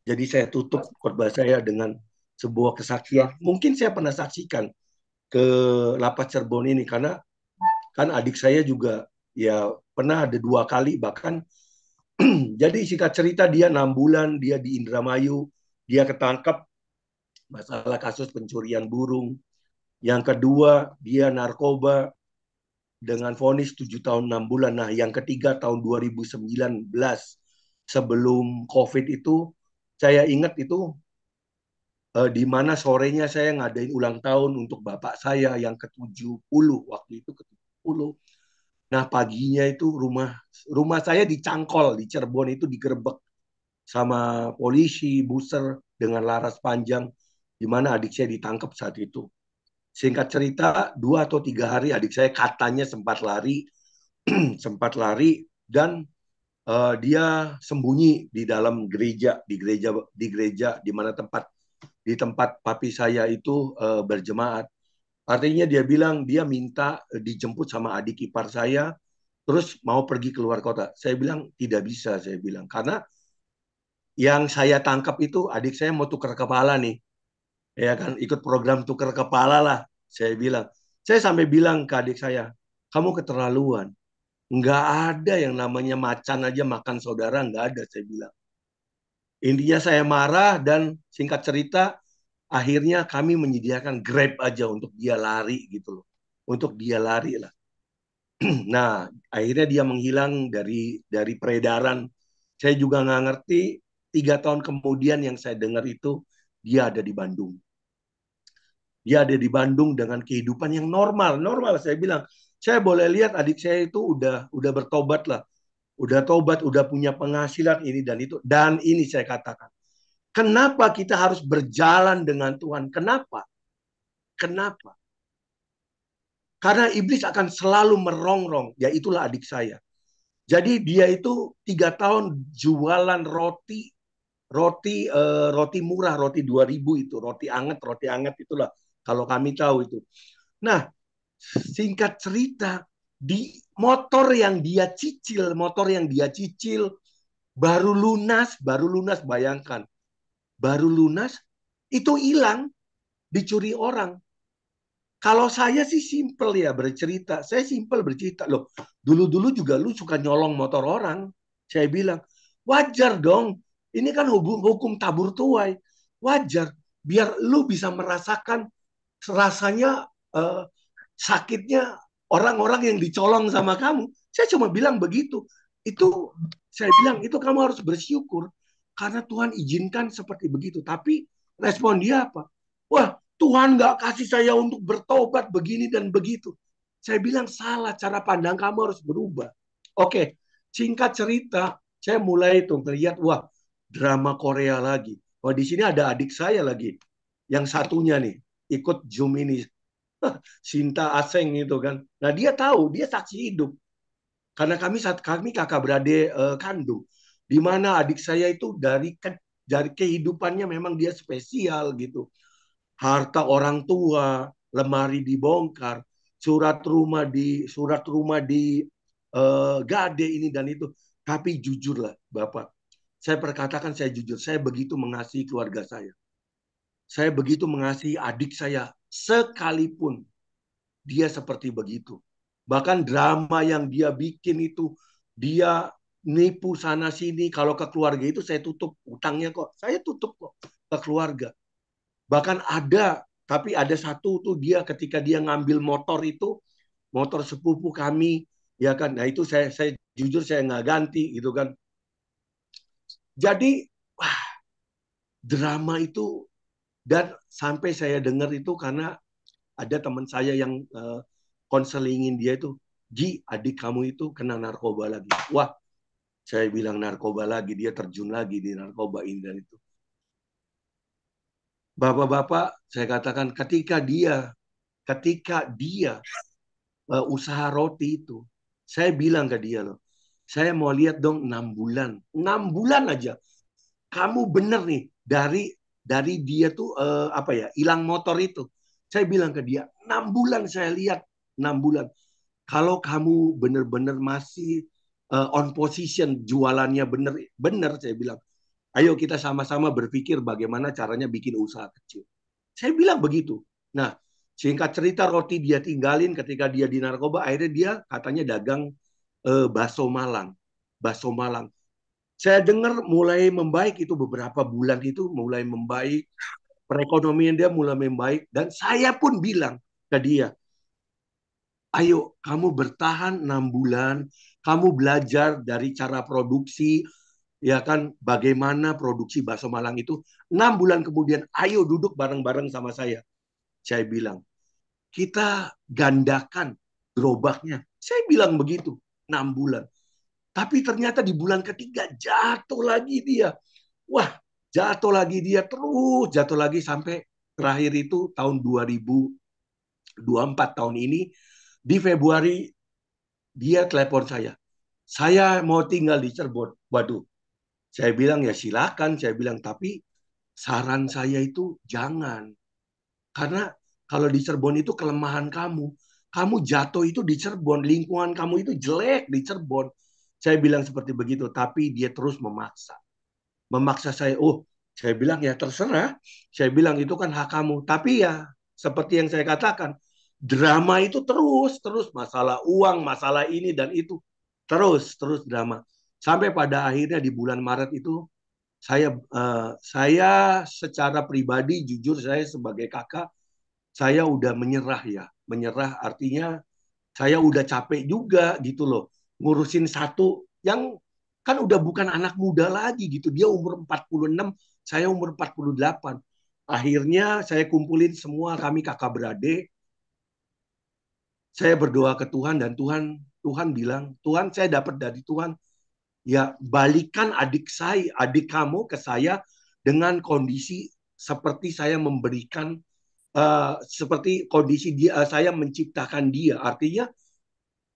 Jadi saya tutup khotbah saya dengan sebuah kesaksian. Mungkin saya pernah saksikan ke Lapas Cirebon ini, karena kan adik saya juga ya pernah ada 2 kali bahkan. Jadi singkat cerita dia 6 bulan dia di Indramayu, dia ketangkep masalah kasus pencurian burung. Yang kedua dia narkoba dengan vonis 7 tahun 6 bulan. Nah yang ketiga tahun 2019 sebelum COVID itu saya ingat itu di mana sorenya saya ngadain ulang tahun untuk bapak saya yang ke-70 waktu itu ke-70. Nah paginya itu rumah saya di Cangkol di Cirebon itu digerebek sama polisi buser dengan laras panjang, di mana adik saya ditangkap saat itu. Singkat cerita 2 atau 3 hari adik saya katanya sempat lari dan dia sembunyi di dalam gereja di mana tempat papi saya itu berjemaat. Artinya dia bilang dia minta dijemput sama adik ipar saya, terus mau pergi keluar kota. Saya bilang tidak bisa, saya bilang. Karena yang saya tangkap itu adik saya mau tukar kepala nih. Ya kan, ikut program tukar kepala lah, saya bilang. Saya sampai bilang ke adik saya, kamu keterlaluan. Nggak ada yang namanya macan aja makan saudara, nggak ada, saya bilang. Intinya saya marah dan singkat cerita, akhirnya kami menyediakan Grab aja untuk dia lari gitu loh. Untuk dia lari lah. Nah, akhirnya dia menghilang dari peredaran. Saya juga nggak ngerti. 3 tahun kemudian yang saya dengar itu dia ada di Bandung. Dia ada di Bandung dengan kehidupan yang normal. Normal, saya bilang. Saya boleh lihat adik saya itu udah bertobat lah. Udah tobat, udah punya penghasilan ini dan itu. Dan ini saya katakan. Kenapa kita harus berjalan dengan Tuhan? Kenapa? Karena iblis akan selalu merongrong. Ya itulah adik saya. Jadi dia itu 3 tahun jualan roti murah, roti 2.000 itu, roti anget itulah kalau kami tahu itu. Nah, singkat cerita, di motor yang dia cicil baru lunas bayangkan. Baru lunas itu hilang, dicuri orang. Kalau saya sih simpel ya bercerita. Saya simpel bercerita. Loh, dulu-dulu juga lu suka nyolong motor orang. Saya bilang, wajar dong. Ini kan hukum tabur tuai. Wajar. Biar lu bisa merasakan rasanya sakitnya orang-orang yang dicolong sama kamu. Saya cuma bilang begitu. Itu saya bilang, itu kamu harus bersyukur. Karena Tuhan izinkan seperti begitu. Tapi respon dia apa? Wah, Tuhan nggak kasih saya untuk bertobat begini dan begitu. Saya bilang salah, cara pandang kamu harus berubah. Oke, singkat cerita, saya mulai tuh melihat, wah, drama Korea lagi. Wah, di sini ada adik saya lagi. Yang satunya nih, ikut Zoom ini. Sinta Aseng itu kan. Nah, dia tahu, dia saksi hidup. Karena kami kakak beradik kandung. Di mana adik saya itu dari kehidupannya memang dia spesial gitu. Harta orang tua, lemari dibongkar, surat rumah di gade ini dan itu. Tapi jujurlah Bapak, saya perkatakan saya jujur, saya begitu mengasihi keluarga saya. Saya begitu mengasihi adik saya sekalipun dia seperti begitu. Bahkan drama yang dia bikin itu, dia nipu sana sini. Kalau ke keluarga itu saya tutup utangnya kok. Saya tutup kok ke keluarga. Bahkan tapi ada satu tuh dia ketika dia ngambil motor itu, motor sepupu kami, ya kan. Nah itu saya jujur saya nggak ganti gitu kan. Jadi drama itu, dan sampai saya dengar itu karena ada teman saya yang konselingin dia itu, Ji, adik kamu itu kena narkoba lagi. Wah, saya bilang narkoba lagi, dia terjun lagi di narkoba ini dan itu. Bapak-bapak, saya katakan ketika dia usaha roti itu, saya bilang ke dia loh, saya mau lihat dong 6 bulan. 6 bulan aja. Kamu bener nih, dari dia tuh hilang motor itu. Saya bilang ke dia, 6 bulan saya lihat, 6 bulan. Kalau kamu bener-bener masih on position, jualannya bener, saya bilang, ayo kita sama-sama berpikir bagaimana caranya bikin usaha kecil. Saya bilang begitu. Nah, singkat cerita roti dia tinggalin ketika dia di narkoba, akhirnya dia katanya dagang bakso Malang. Bakso Malang. Saya dengar mulai membaik itu beberapa bulan itu mulai membaik. Perekonomian dia mulai membaik. Dan saya pun bilang ke dia, ayo kamu bertahan 6 bulan, kamu belajar dari cara produksi, ya kan, bagaimana produksi bakso Malang itu. 6 bulan kemudian, ayo duduk bareng-bareng sama saya. Saya bilang, kita gandakan gerobaknya. Saya bilang begitu, 6 bulan. Tapi ternyata di bulan ketiga jatuh lagi dia. Wah, jatuh lagi dia terus, jatuh lagi sampai terakhir itu tahun 2024 tahun ini, di Februari dia telepon saya. Saya mau tinggal di Cirebon. Waduh, saya bilang ya silakan, saya bilang, tapi saran saya itu jangan. Karena kalau di Cirebon itu kelemahan kamu. Kamu jatuh itu di Cirebon, lingkungan kamu itu jelek di Cirebon. Saya bilang seperti begitu, tapi dia terus memaksa. Memaksa saya, saya bilang ya terserah. Saya bilang itu kan hak kamu. Tapi ya seperti yang saya katakan, drama itu terus masalah uang, masalah ini dan itu. Terus drama. Sampai pada akhirnya di bulan Maret itu, saya secara pribadi jujur, saya sebagai kakak, saya udah menyerah ya. Menyerah artinya saya udah capek juga gitu loh. Ngurusin satu yang kan udah bukan anak muda lagi gitu. Dia umur 46, saya umur 48. Akhirnya saya kumpulin semua kami kakak beradik. Saya berdoa ke Tuhan dan Tuhan bilang, Tuhan, saya dapat dari Tuhan, ya balikan adik kamu ke saya dengan kondisi seperti saya memberikan, seperti kondisi saya menciptakan dia. Artinya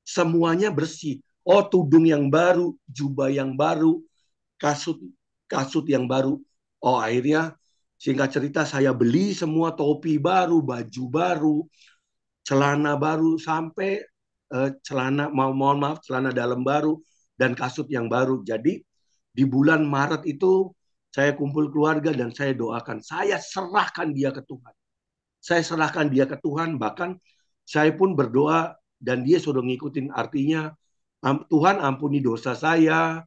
semuanya bersih. Oh, tudung yang baru, jubah yang baru, kasut kasut yang baru. Oh, akhirnya singkat cerita saya beli semua topi baru, baju baru, celana baru, sampai mohon maaf, celana dalam baru dan kasut yang baru. Jadi di bulan Maret itu saya kumpul keluarga dan saya doakan, saya serahkan dia ke Tuhan. Saya serahkan dia ke Tuhan, bahkan saya pun berdoa dan dia sudah ngikutin, artinya Tuhan ampuni dosa saya,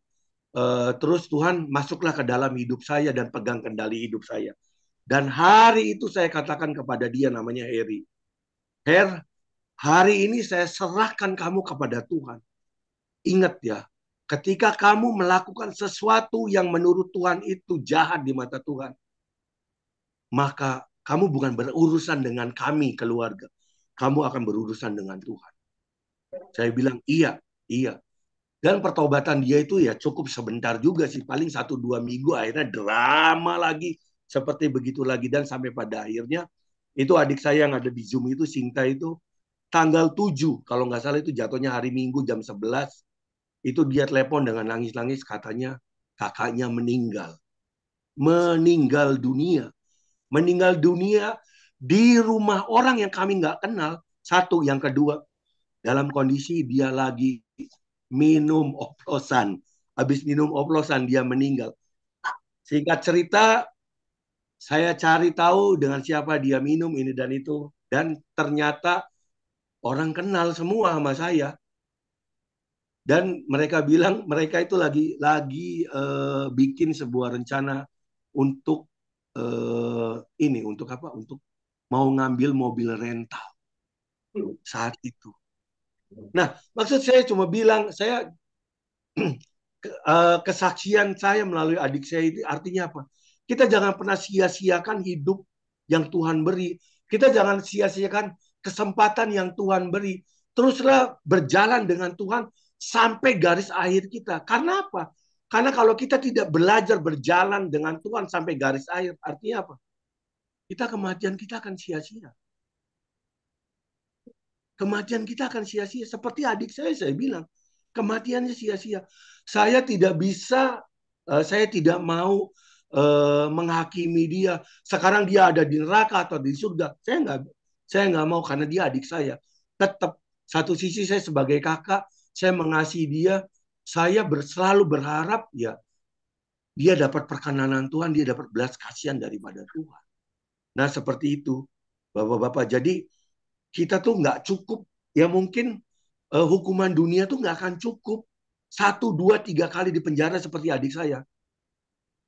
terus Tuhan masuklah ke dalam hidup saya dan pegang kendali hidup saya. Dan hari itu saya katakan kepada dia, namanya Heri, Her, hari ini saya serahkan kamu kepada Tuhan. Ingat ya, ketika kamu melakukan sesuatu yang menurut Tuhan itu jahat di mata Tuhan, maka kamu bukan berurusan dengan kami keluarga. Kamu akan berurusan dengan Tuhan. Saya bilang, iya. Dan pertobatan dia itu ya cukup sebentar juga sih. Paling 1-2 minggu, akhirnya drama lagi. Seperti begitu lagi. Dan sampai pada akhirnya, itu adik saya yang ada di Zoom itu, Sinta itu, tanggal 7, kalau nggak salah itu jatuhnya hari Minggu jam 11, itu dia telepon dengan nangis-nangis, katanya kakaknya meninggal. Meninggal dunia di rumah orang yang kami nggak kenal. Satu, yang kedua, dalam kondisi dia lagi minum oplosan. Habis minum oplosan dia meninggal. Singkat cerita, saya cari tahu dengan siapa dia minum ini dan itu, dan ternyata orang kenal semua sama saya. Dan mereka bilang mereka itu lagi bikin sebuah rencana untuk untuk apa? Untuk mau ngambil mobil rental saat itu. Nah, maksud saya cuma bilang, saya kesaksian saya melalui adik saya itu artinya apa? Kita jangan pernah sia-siakan hidup yang Tuhan beri. Kita jangan sia-siakan kesempatan yang Tuhan beri. Teruslah berjalan dengan Tuhan sampai garis akhir kita. Karena apa? Karena kalau kita tidak belajar berjalan dengan Tuhan sampai garis akhir, artinya apa? Kematian kita akan sia-sia. Kematian kita akan sia-sia. Seperti adik saya bilang, kematiannya sia-sia. Saya tidak bisa, saya tidak mau menghakimi dia. Sekarang dia ada di neraka atau di surga. Saya nggak mau, karena dia adik saya. Tetap satu sisi saya sebagai kakak, saya mengasihi dia. Saya selalu berharap ya dia dapat perkenanan Tuhan, dia dapat belas kasihan daripada Tuhan. Nah, seperti itu, Bapak-bapak. Jadi kita tuh nggak cukup, ya mungkin hukuman dunia tuh nggak akan cukup 1, 2, 3 kali di penjara seperti adik saya,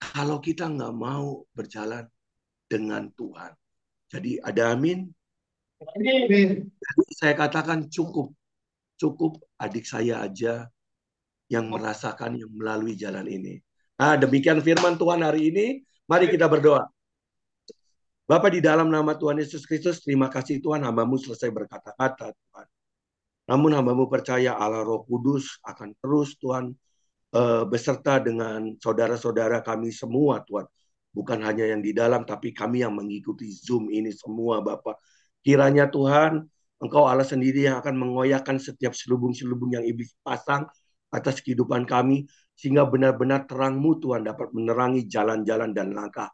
kalau kita nggak mau berjalan dengan Tuhan. Jadi ada amin. Jadi saya katakan cukup adik saya aja yang merasakan, yang melalui jalan ini. Nah, demikian firman Tuhan hari ini. Mari kita berdoa. Bapa, di dalam nama Tuhan Yesus Kristus, terima kasih Tuhan, hamba-Mu selesai berkata-kata Tuhan. Namun hamba-Mu percaya Allah Roh Kudus akan terus Tuhan beserta dengan saudara-saudara kami semua Tuhan. Bukan hanya yang di dalam, tapi kami yang mengikuti Zoom ini semua Bapak. Kiranya Tuhan, Engkau Allah sendiri yang akan mengoyakkan setiap selubung-selubung yang iblis pasang atas kehidupan kami, sehingga benar-benar terang-Mu Tuhan dapat menerangi jalan-jalan dan langkah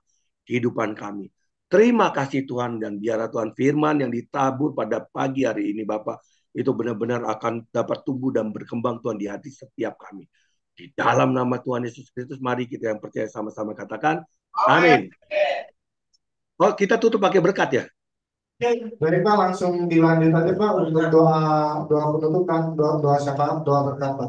kehidupan kami. Terima kasih Tuhan, dan biarlah Tuhan firman yang ditabur pada pagi hari ini Bapak, itu benar-benar akan dapat tumbuh dan berkembang Tuhan di hati setiap kami. Di dalam nama Tuhan Yesus Kristus, mari kita yang percaya sama-sama katakan, amin. Oh, kita tutup pakai berkat ya? Baik Pak, langsung dilanjut aja Pak untuk doa penutupan, doa syafaat, doa berkat Pak.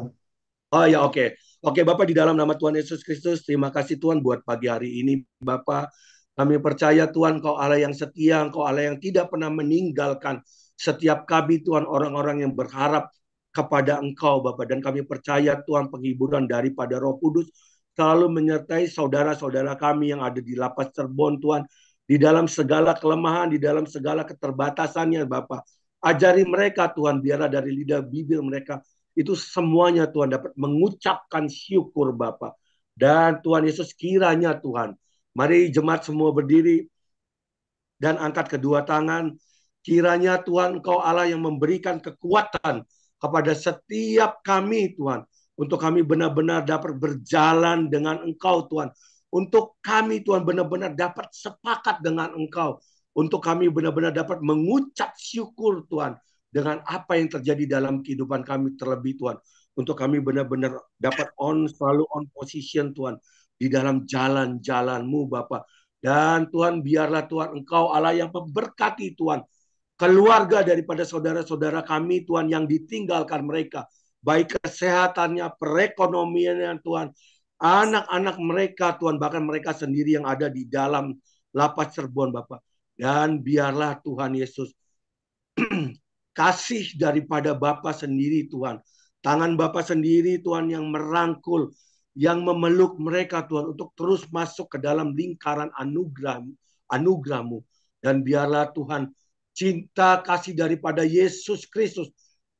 Oh ya, oke. Oke Bapak, di dalam nama Tuhan Yesus Kristus, terima kasih Tuhan buat pagi hari ini Bapak. Kami percaya Tuhan, Kau Allah yang setia, Kau Allah yang tidak pernah meninggalkan setiap kami Tuhan, orang-orang yang berharap kepada Engkau Bapak. Dan kami percaya Tuhan, penghiburan daripada Roh Kudus selalu menyertai saudara-saudara kami yang ada di Lapas Cirebon Tuhan. Di dalam segala kelemahan, di dalam segala keterbatasannya Bapak. Ajari mereka Tuhan, biarlah dari lidah bibir mereka itu semuanya Tuhan dapat mengucapkan syukur Bapak. Dan Tuhan Yesus, kiranya Tuhan, mari jemaat semua berdiri dan angkat kedua tangan. Kiranya Tuhan Engkau Allah yang memberikan kekuatan kepada setiap kami Tuhan. Untuk kami benar-benar dapat berjalan dengan Engkau Tuhan. Untuk kami Tuhan benar-benar dapat sepakat dengan Engkau. Untuk kami benar-benar dapat mengucap syukur Tuhan. Dengan apa yang terjadi dalam kehidupan kami terlebih Tuhan. Untuk kami benar-benar dapat selalu on position Tuhan. Di dalam jalan-jalan-Mu Bapa. Dan Tuhan biarlah Tuhan Engkau Allah yang memberkati Tuhan. Keluarga daripada saudara-saudara kami Tuhan yang ditinggalkan mereka. Baik kesehatannya, perekonomiannya Tuhan. Anak-anak mereka Tuhan, bahkan mereka sendiri yang ada di dalam lapas Cirebon Bapak. Dan biarlah Tuhan Yesus kasih daripada Bapa sendiri Tuhan. Tangan Bapa sendiri Tuhan yang merangkul, yang memeluk mereka Tuhan untuk terus masuk ke dalam lingkaran anugerah-Mu. Dan biarlah Tuhan cinta kasih daripada Yesus Kristus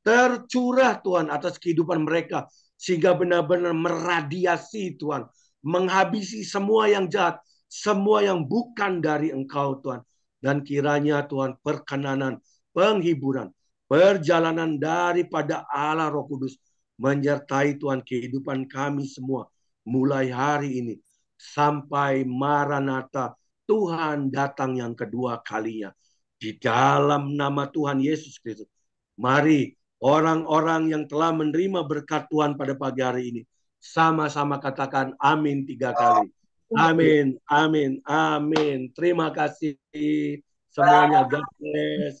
tercurah Tuhan atas kehidupan mereka. Sehingga benar-benar meradiasi Tuhan. Menghabisi semua yang jahat. Semua yang bukan dari Engkau Tuhan. Dan kiranya Tuhan perkenanan, penghiburan, perjalanan daripada Allah Roh Kudus. Menyertai Tuhan kehidupan kami semua. Mulai hari ini. Sampai Maranatha Tuhan datang yang kedua kalinya. Di dalam nama Tuhan Yesus Kristus. Mari orang-orang yang telah menerima berkat Tuhan pada pagi hari ini. Sama-sama katakan amin 3 kali. Amin, amin, amin. Terima kasih semuanya. God bless.